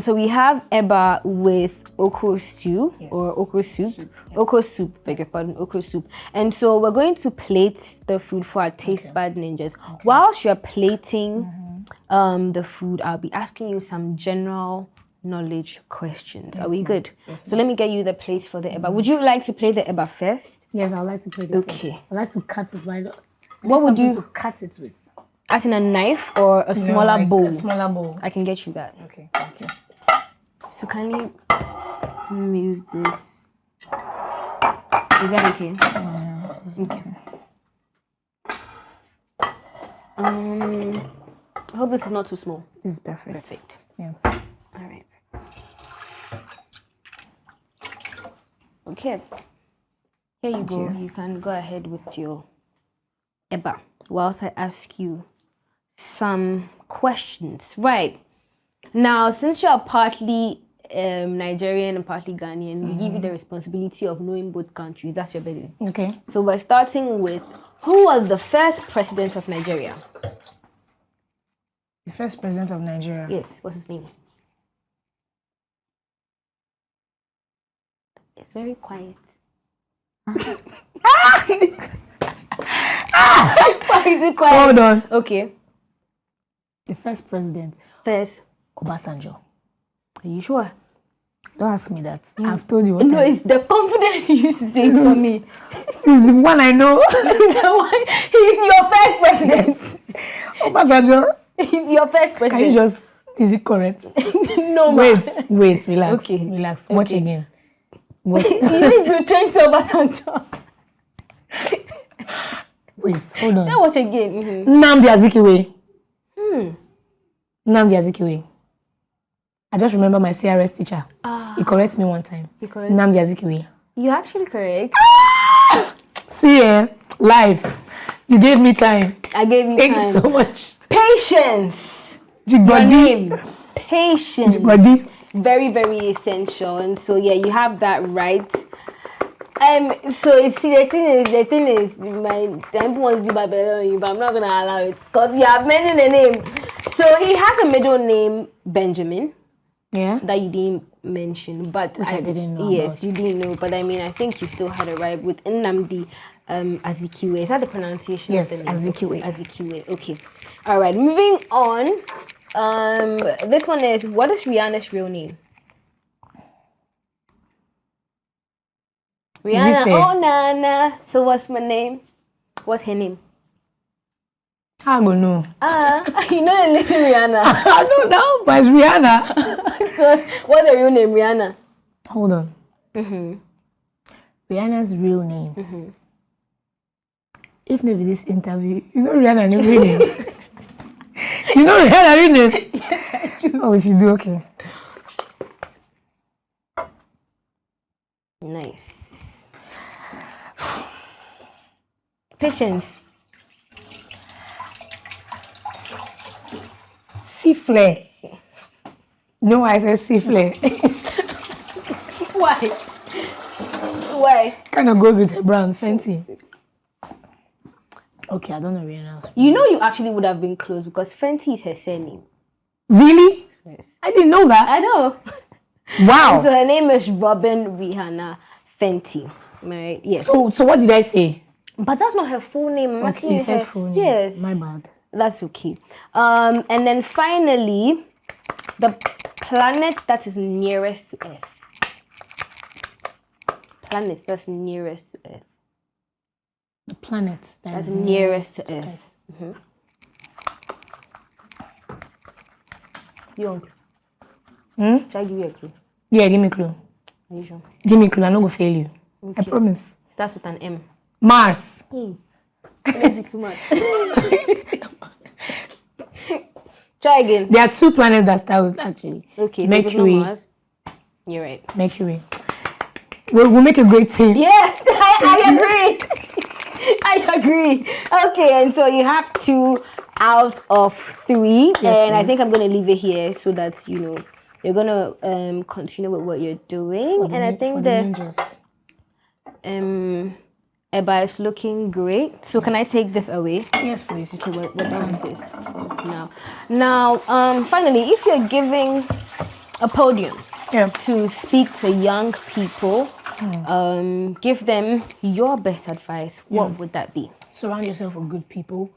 So we have eba with okra stew or okra soup. Okra soup, beg your pardon, okra soup. And so we're going to plate the food for our taste bud ninjas. Whilst you're plating the food, I'll be asking you some general knowledge questions. Are we good? So let me get you the place for the eba. Would you like to play the eba first? Yes, I'd like to play the first. I'd like to cut it right. What would you to cut it with? As in a knife or a smaller bowl? A smaller bowl. I can get you that. Okay, thank you. So can you move this? Is that okay? Okay. I hope this is not too small. This is perfect. Perfect. Yeah. All right. Okay. Here you go. You can go ahead with your eba whilst I ask you some questions. Right. Now, since you're partly Nigerian and partly Ghanaian, we give you the responsibility of knowing both countries. That's your burden. Okay. So we're starting with, who was the first president of Nigeria? The first president of Nigeria. Yes, what's his name? It's very quiet. Why is it quiet? Hold on. Okay. The first president. First. Obasanjo. Are you sure? Don't ask me that. I've told you what. No, it's the confidence you used to say it for me. He's the one I know. He's your first president. Obasanjo. He's your first president. Can you just, is it correct? No, Wait, relax. Okay. Relax. Watch again. Watch. You need to change to Obasanjo. Wait, hold on. Now watch again. Nnamdi Azikiwe. Nnamdi Azikiwe. I just remember my CRS teacher. He corrects me one time. Nnamdi Azikiwe. You're actually correct. See, live. You gave me time. I gave you Thank time. you so much. Patience. Your Jigbodi. name. Patience. Jigbodi. Very, very essential. And so yeah, you have that right. So see, the thing is, my time wants to do my better on you, but I'm not gonna allow it because you have mentioned the name. So he has a middle name, Benjamin. Yeah. That you didn't mention, but Which I didn't know. Yes, about. you didn't know, but I mean, I think you still had it right with Nnamdi Azikiwe. Is that the pronunciation? Yes, of the name? Azikiwe. Azikiwe. Okay. All right. Moving on. This one is, what is Rihanna's real name? Rihanna. Zife. Oh, Nana. So what's my name? What's her name? I don't know. You know the little Rihanna. I don't know, but it's Rihanna. So what's her real name, Rihanna? Hold on. Rihanna's real name. If maybe this interview, you know Rihanna's real name. You know Rihanna's real name. Yes, I do. Oh, if you do, okay. Nice. Patience. Siffle. No, I said siffle. Why? Why? Kind of goes with her brand, Fenty. Okay, I don't know Rihanna's. You know you actually would have been close because Fenty is her surname. Really? Yes. I didn't know that. I know. Wow. So her name is Robin Rihanna Fenty. Right? Yes. So what did I say? But that's not her full name. I'm asking You said her. full name. Yes. My bad. That's okay. And then finally, the planet that is nearest to Earth. Planet that's nearest to Earth. The planet That's nearest to Earth. Young. Should I give you a clue? Yeah, give me a clue. Are you sure? Give me a clue. I'm not going to fail you. Okay. I promise. Starts with an M. Mars. Maybe too much. Try again. There are two planets that start with, actually. Okay, Mercury. So Mars. You're right. Mercury. We'll make a great team. Yeah, I agree. I agree. Okay, and so you have 2 out of 3, Yes, and I please. think I'm gonna leave it here so that you're gonna continue with what you're doing. And I think the Eba is looking great. So can I take this away? Yes, please. Okay, we're done with this now. Finally, if you're giving a podium to speak to young people, give them your best advice, what would that be? Surround yourself with good people.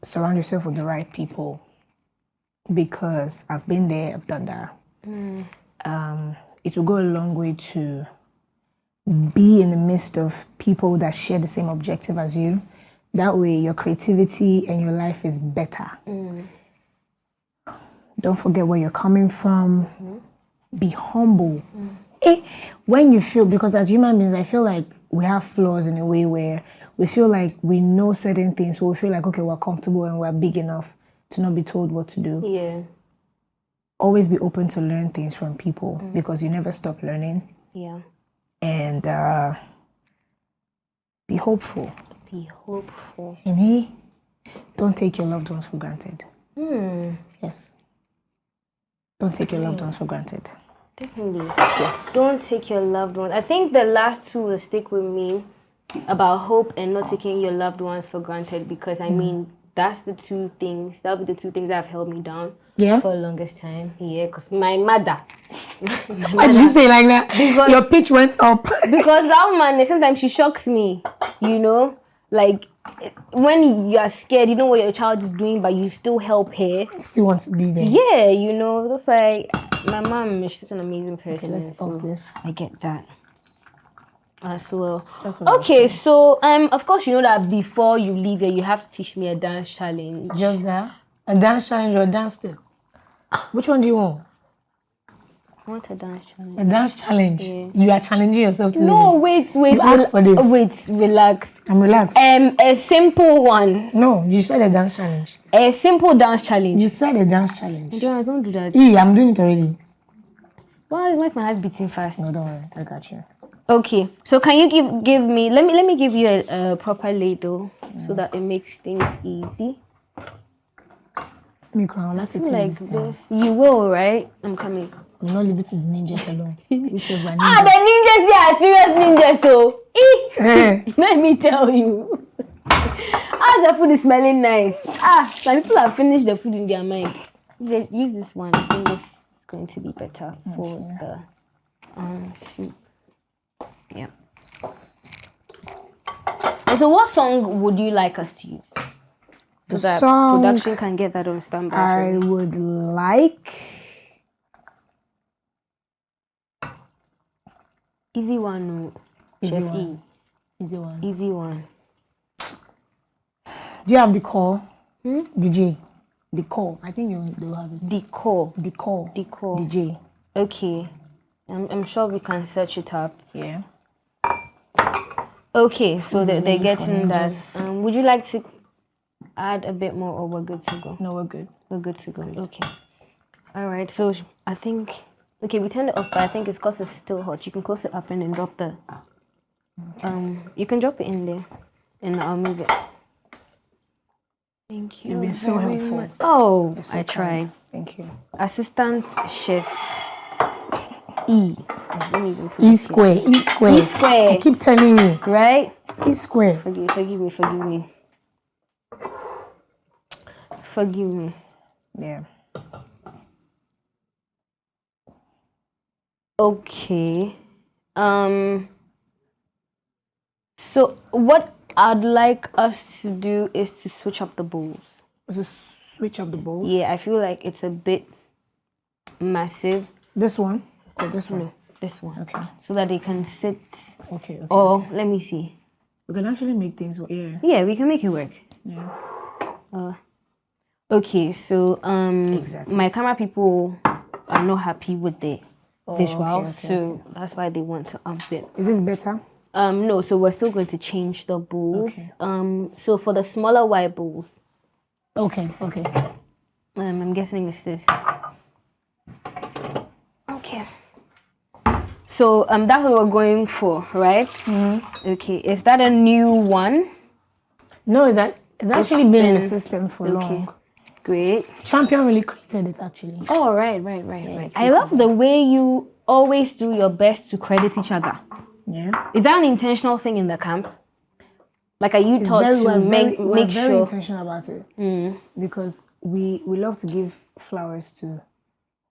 Surround yourself with the right people. Because I've been there, I've done that. It will go a long way to be in the midst of people that share the same objective as you. That way your creativity and your life is better. Don't forget where you're coming from. Be humble. When you feel, because as human beings, I feel like we have flaws in a way where we feel like we know certain things, so we feel like, okay, we're comfortable and we're big enough to not be told what to do. Yeah. Always be open to learn things from people because you never stop learning. Yeah. And be hopeful. Be hopeful. And don't take your loved ones for granted. Yes. Don't take your loved ones for granted. Definitely. Yes. Don't take your loved ones. I think the last two will stick with me about hope and not taking your loved ones for granted because I mean, that's the two things. That'll be the two things that have held me down for the longest time. Yeah, because my mother. Why did you say like that? Because your pitch went up. Because that woman, sometimes she shocks me, you know? Like, when you are scared, you know what your child is doing, but you still help her. Still want to be there. Yeah, you know, that's like, my mom, she's an amazing person. Okay, let's off this. I get that as well. That's what okay, so of course you know that before you leave here, you have to teach me a dance challenge. Just that? A dance challenge or a dance step? Which one do you want? I want a dance challenge. A dance challenge? Yeah. You are challenging yourself to No, do this. wait. You asked for this. Wait, relax. I'm relaxed. A simple one. No, you said a dance challenge. A simple dance challenge. You said a dance challenge. Don't do that. I'm doing it already. Why is my heart beating fast? No, don't worry. I got you. Okay, so can you give me? Let me give you a proper ladle so that it makes things easy. Me cry, like this. You will, right? I'm coming. I'm not leaving to the ninjas alone. You said my ninjas. The ninjas, yeah, serious ninjas. So, let me tell you. As the food is smelling nice. Some people have finished the food in their mind. They use this one. I think this is going to be better for the soup. Yeah. And so what song would you like us to use? So that production can get that on standby. I would like easy one. No. Easy Chef one. Easy one. Easy one. Do you have the call? DJ. The call. I think you have it. The call. The call. The call. DJ. Okay. I'm sure we can search it up. Yeah. Okay, so they're getting that. Would you like to add a bit more or we're good to go? No, we're good. We're good to go. Okay. All right, so I think, okay, we turned it off, but I think it's because it's still hot. You can close it up and then drop the, you can drop it in there and I'll move it. Thank you. You've been so helpful. Much. Oh, so I tried. Thank you. Assistant Chef E. E square. E square. E square. I keep telling you. Right? E square. Forgive me. Yeah. Okay. So what I'd like us to do is to switch up the bowls. Switch up the bowls? Yeah, I feel like it's a bit massive. This one? Or this one? No, this one. Okay. So that they can sit. Okay. Or let me see. We can actually make things work. Yeah. Yeah, we can make it work. Yeah. Okay, so exactly. my camera people are not happy with the visual, so that's why they want to up it. Is this better? No, so we're still going to change the bowls. Okay. So for the smaller white bowls. Okay. I'm guessing it's this. Okay. So that's what we're going for, right? Mm-hmm. Okay. Is that a new one? No, it's actually been in the system for long. Great. Champion really created it actually. Oh, right. I love the way you always do your best to credit each other. Yeah. Is that an intentional thing in the camp? Like, are you taught to make sure? We're very intentional about it. Because we love to give flowers to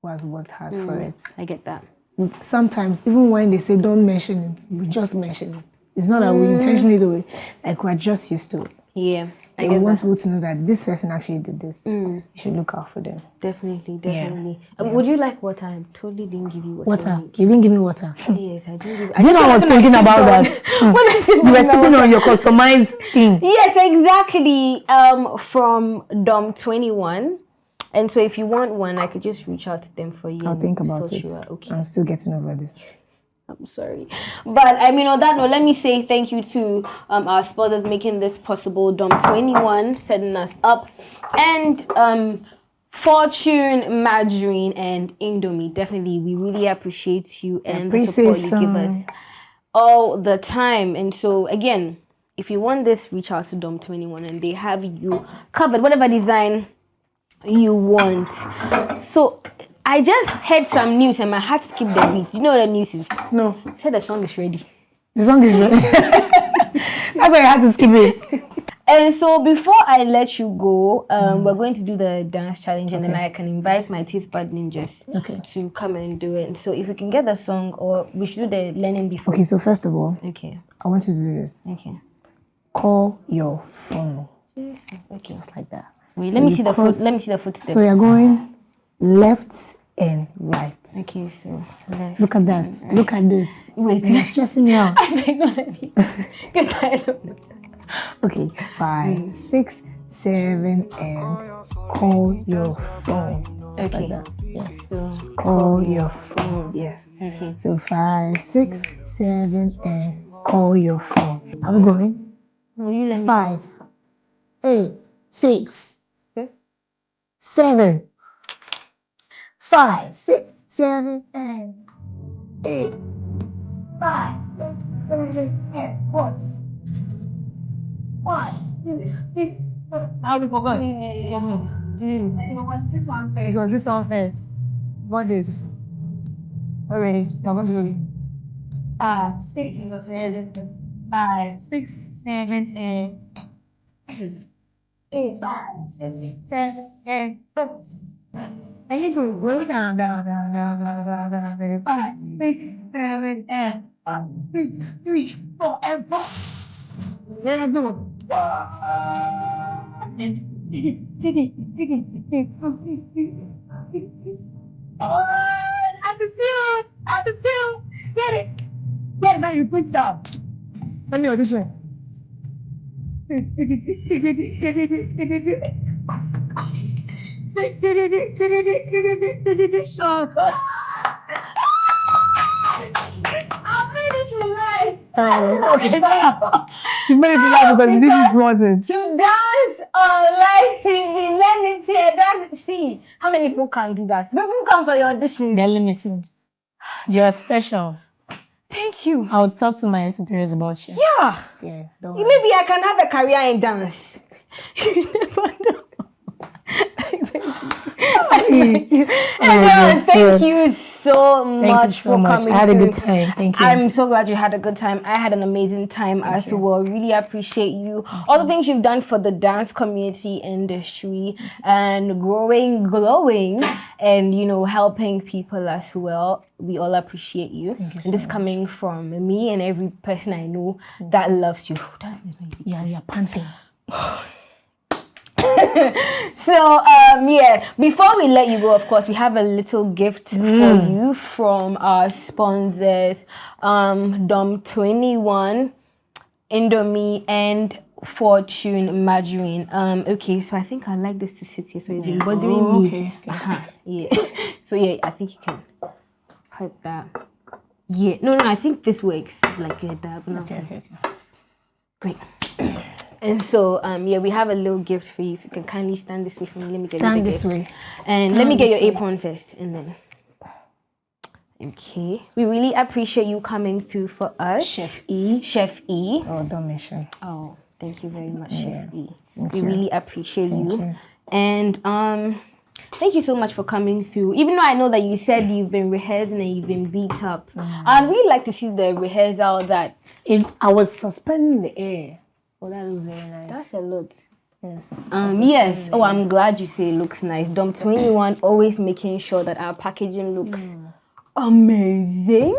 who has worked hard for it. I get that. Sometimes, even when they say don't mention it, we just mention it. It's not that we intentionally do it. Like, we're just used to it. Yeah. I want people to know that this person actually did this. You should look out for them. Definitely. Yeah. Would you like water? I totally didn't give you water. Water? You didn't give me water? Yes, I didn't give you. Do you know I was thinking about that? You were sipping on your customized thing. Yes, exactly. From Dom 21. And so if you want one, I could just reach out to them for you. I'll think about it. Okay. I'm still getting over this. I'm sorry. But I mean, on that note, let me say thank you to our sponsors making this possible. Dom 21 setting us up, and Fortune, Margarine, and Indomie. Definitely, we really appreciate you and the support you give us all the time. And so, again, if you want this, reach out to Dom 21, and they have you covered, whatever design you want. So I just heard some news and my heart skipped the beat. You know what the news is? No. I said the song is ready. The song is ready. That's why I had to skip it. And so before I let you go, we're going to do the dance challenge, and then I can invite my taste bud ninjas to come and do it. So if we can get the song, or we should do the learning before. Okay, so first of all, Okay. I want you to do this. Okay. Call your phone. Okay. Just like that. Wait, So let me you see the cross- foot. Let me see the footsteps. So you're going left and right. Okay, so left. Look at that. Look at this. Wait. You're stressing me out. Okay, 5, 6, 7, and call your phone. Just Okay. like that. Yeah. So Call your phone. Yes. okay. So 5, 6, 7, and call your phone. Are we going? No, you let me. 5, 8, 6, 7, 5, 6, 7, and 8, 5, 6, 7, and 1. Why? How we forgot? You know what? This one first. It was this one first. What is? Alright, now what's it? 5, 6, 7, 5, 6, 7, and 8, 5, 7, and 6. I need to go down, 5, 6, 7, and 3, 4, and 4. Then I do it. I can feel. Get it. Get it, now you quick down. Let me know this way. Okay, now. You made it to life because this is wasn't. To dance on live TV, let me see. How many people can do that? People come for your audition. They're limited. You're special. Thank you. I'll talk to my superiors about you. Yeah. Yeah, don't worry. Maybe I can have a career in dance. You never know. Thank you. Everyone, thank you so much for coming. I had a good time. Thank you. I'm so glad you had a good time. I had an amazing time as well. Really appreciate you. All the things you've done for the dance community industry and glowing, and helping people as well. We all appreciate you. Thank you so and this much. coming from me and every person I know that loves you. That's not easy. Yeah, you're panting. So before we let you go, of course, we have a little gift for you from our sponsors, Dom 21, Indomie, and Fortune Margarine. Okay, so I think I like this to sit here, so it's been bothering me. Okay. Yeah. So I think you can put that. Yeah, no, I think this works like a diagonal. Okay. Great. And so, we have a little gift for you. If you can kindly stand this way for me, let me get you the gift. way. And let me get your apron first, and then. Okay. We really appreciate you coming through for us. Chef E. Oh, don't mention. Oh, thank you very much, Chef E. Thank We you. really appreciate Thank you. you. And thank you so much for coming through. Even though I know that you said you've been rehearsing and you've been beat up, I'd really like to see the rehearsal that. I was suspending the air. Oh, that looks very nice. That's a lot. Yes. Yes. Oh, I'm glad you say it looks nice. Dom 21 always making sure that our packaging looks amazing.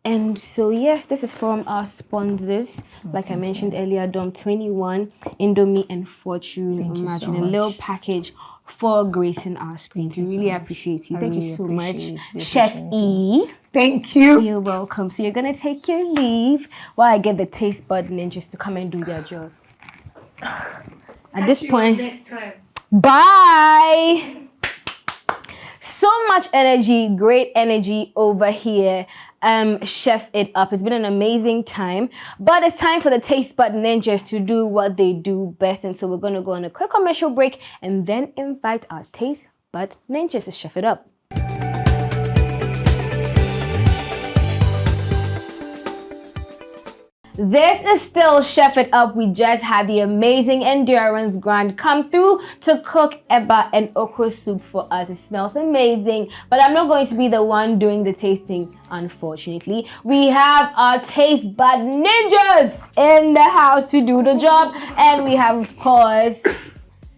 And so, yes, this is from our sponsors. Like I mentioned earlier, Dom 21, Indomie, and Fortune. Thank you so Imagine a much. little package for gracing our screens. We really appreciate you. Thank you so much, Chef E. Thank you. You're welcome. So you're gonna take your leave while I get the taste bud ninjas to come and do their job. At this point, bye. So much energy, great energy over here chef it up. It's been an amazing time, but it's time for the taste bud ninjas to do what they do best. And so we're going to go on a quick commercial break and then invite our taste bud ninjas to chef it up. This is still Chef It Up. We just had the amazing Endurance Grand come through to cook eba and okra soup for us. It smells amazing, but I'm not going to be the one doing the tasting, unfortunately. We have our taste bud ninjas in the house to do the job, and we have, of course,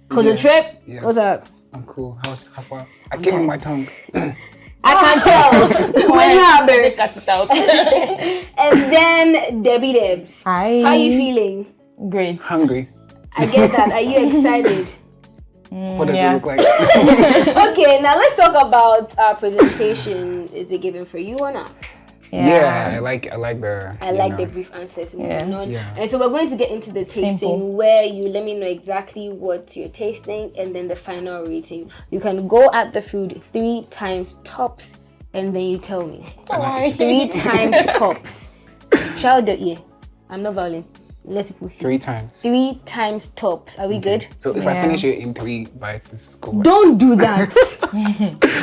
Kozo Trip. Yes. What's up? I'm cool. How far? I gave him my tongue. I can't tell. When you have it. Cut it out. And then Debbie Debs. Hi. How are you feeling? Great. Hungry. I get that. Are you excited? What does yeah. it look like? Okay, now let's talk about our presentation. Is it given for you or not? Yeah, I like the. I like the brief answers. Yeah. And so we're going to get into the tasting Simple. where you let me know exactly what you're tasting and then the final rating. You can go at the food 3 times tops and then you tell me. 3 times tops. Shout out, yeah. I'm not violent. Let's people see. 3 times. 3 times tops. Are we good? So if I finish it in 3 bites, it's cool. Don't do that.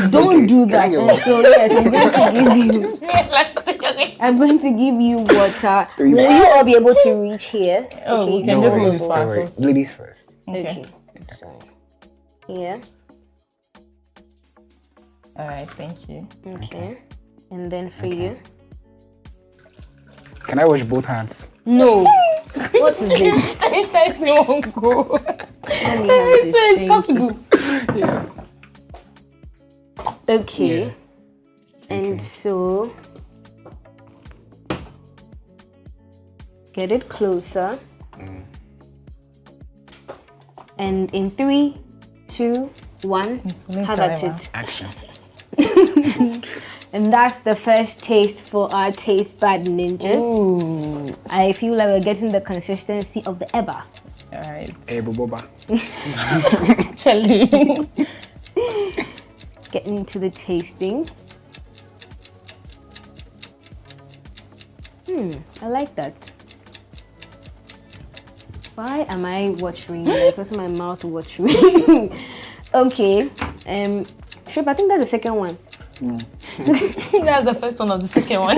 Don't do that. Can I get So yes, I'm going to give you water. Will you all be able to reach here? Oh, we can No just worries. move Don't worry. fast. Ladies first. Okay. So, here. All right, thank you. Okay. And then for you. Can I wash both hands? No. What is this? Anytime you won't go. Let me have this. It's possible. Yes. Okay. Yeah. And so get it closer. And in 3, 2, 1, have at it. Action. And that's the first taste for our taste bud ninjas. Ooh. I feel like we're getting the consistency of the eba. All right. Hey, boba. Chelly. Getting into the tasting. I like that. Why am I watering? Like, what's in my mouth watering? Okay. Shrimp, I think that's the second one. That's the first one of the second one.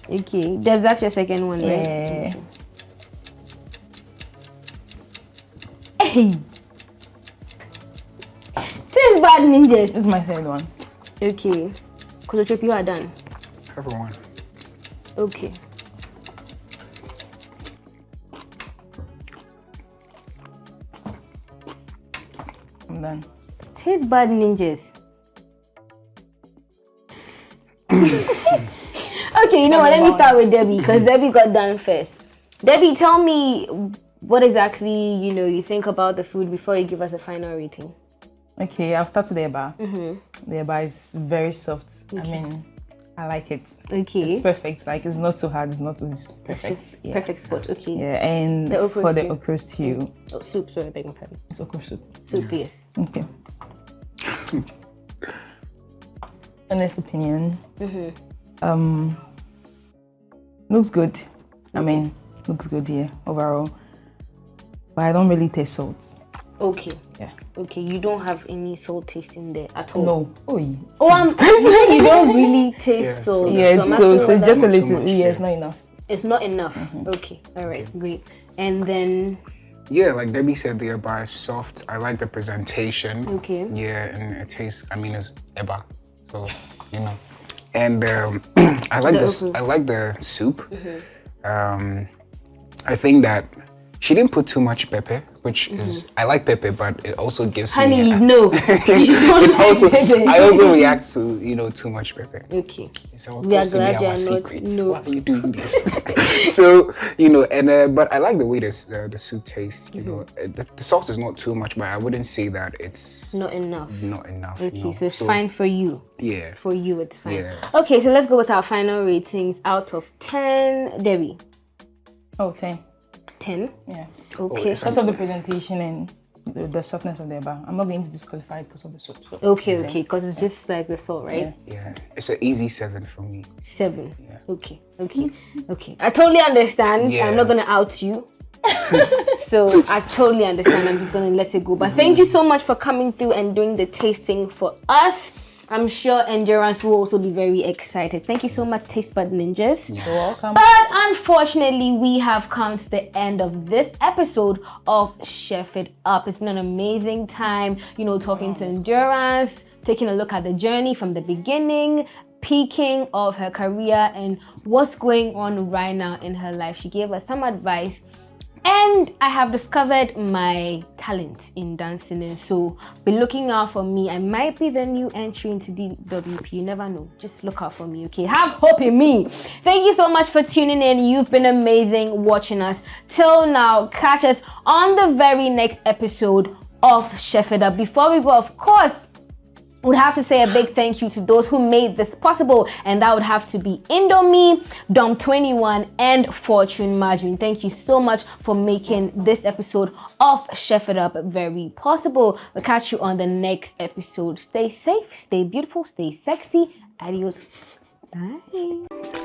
Okay. Debs, that's your second one, right? Yeah. Hey. Taste bad ninjas. This is my third one. Okay. Kozo Trip, you are done. Everyone. Okay. I'm done. Taste bad ninjas. Okay, you know what? Let me start with Debbie because Debbie got done first. Debbie, tell me what exactly you think about the food before you give us a final rating. Okay, I'll start with the eba. The eba is very soft. I mean, I like it. Okay. It's perfect. Like, it's not too hard. It's not too just perfect. It's just perfect spot. Okay. Yeah, and The okra for the stew. okra stew, Oh, soup, sorry, beg your pardon. it's okra soup. Soup, yes. Okay. Honest opinion. Looks good. I mean, looks good here overall. But I don't really taste salt. Okay. Yeah. Okay, you don't have any salt taste in there at all. No. Oh, I'm saying you don't really taste salt. yeah. I'm So asking whether just a Not too little. much, Yeah, it's not enough. it's not enough. Okay. All right. Great. And then Yeah, like Debbie said, the eba is soft. I like the presentation. Okay. Yeah, and it tastes. I mean, it's eba, so And I like this. okra. I like the soup. I think that she didn't put too much pepper, which is I like pepper, but it also gives honey, me. no. You don't like it. I also react to too much pepper. Okay. So We are close to me glad are you my are not- secrets. no. Why are you doing this? So and but I like the way this the soup tastes. The salt is not too much, but I wouldn't say that it's Not enough. not enough. Okay, so it's fine for you. Yeah. For you, it's fine. Yeah. Okay, so let's go with our final ratings out of 10. Debbie, Oh, 10. 10. Yeah. Okay. it's Because of the presentation and the softness of the eba. I'm not going to disqualify it because of the soup. So. Okay, because it's just like the salt, right? Yeah, it's an easy 7 for me. 7. Okay. I totally understand. Yeah. I'm not gonna out you. So I totally understand. I'm just gonna let it go. But thank you so much for coming through and doing the tasting for us. I'm sure Endurance will also be very excited. Thank you so much, Taste Bud Ninjas. You're welcome. But unfortunately, we have come to the end of this episode of Chef It Up. It's been an amazing time, talking to Endurance, taking a look at the journey from the beginning, peaking of her career, and what's going on right now in her life. She gave us some advice. And I have discovered my talent in dancing, and so be looking out for me. I might be the new entry into DWP. You never know. Just look out for me, okay? Have hope in me. Thank you so much for tuning in. You've been amazing watching us. Till now, catch us on the very next episode of Chef It Up. Before we go, of course, would have to say a big thank you to those who made this possible, and that would have to be Indomie, Dom21, and Fortune Margarine. Thank you so much for making this episode of Chef It Up very possible. We'll catch you on the next episode. Stay safe, stay beautiful, stay sexy. Adios. Bye.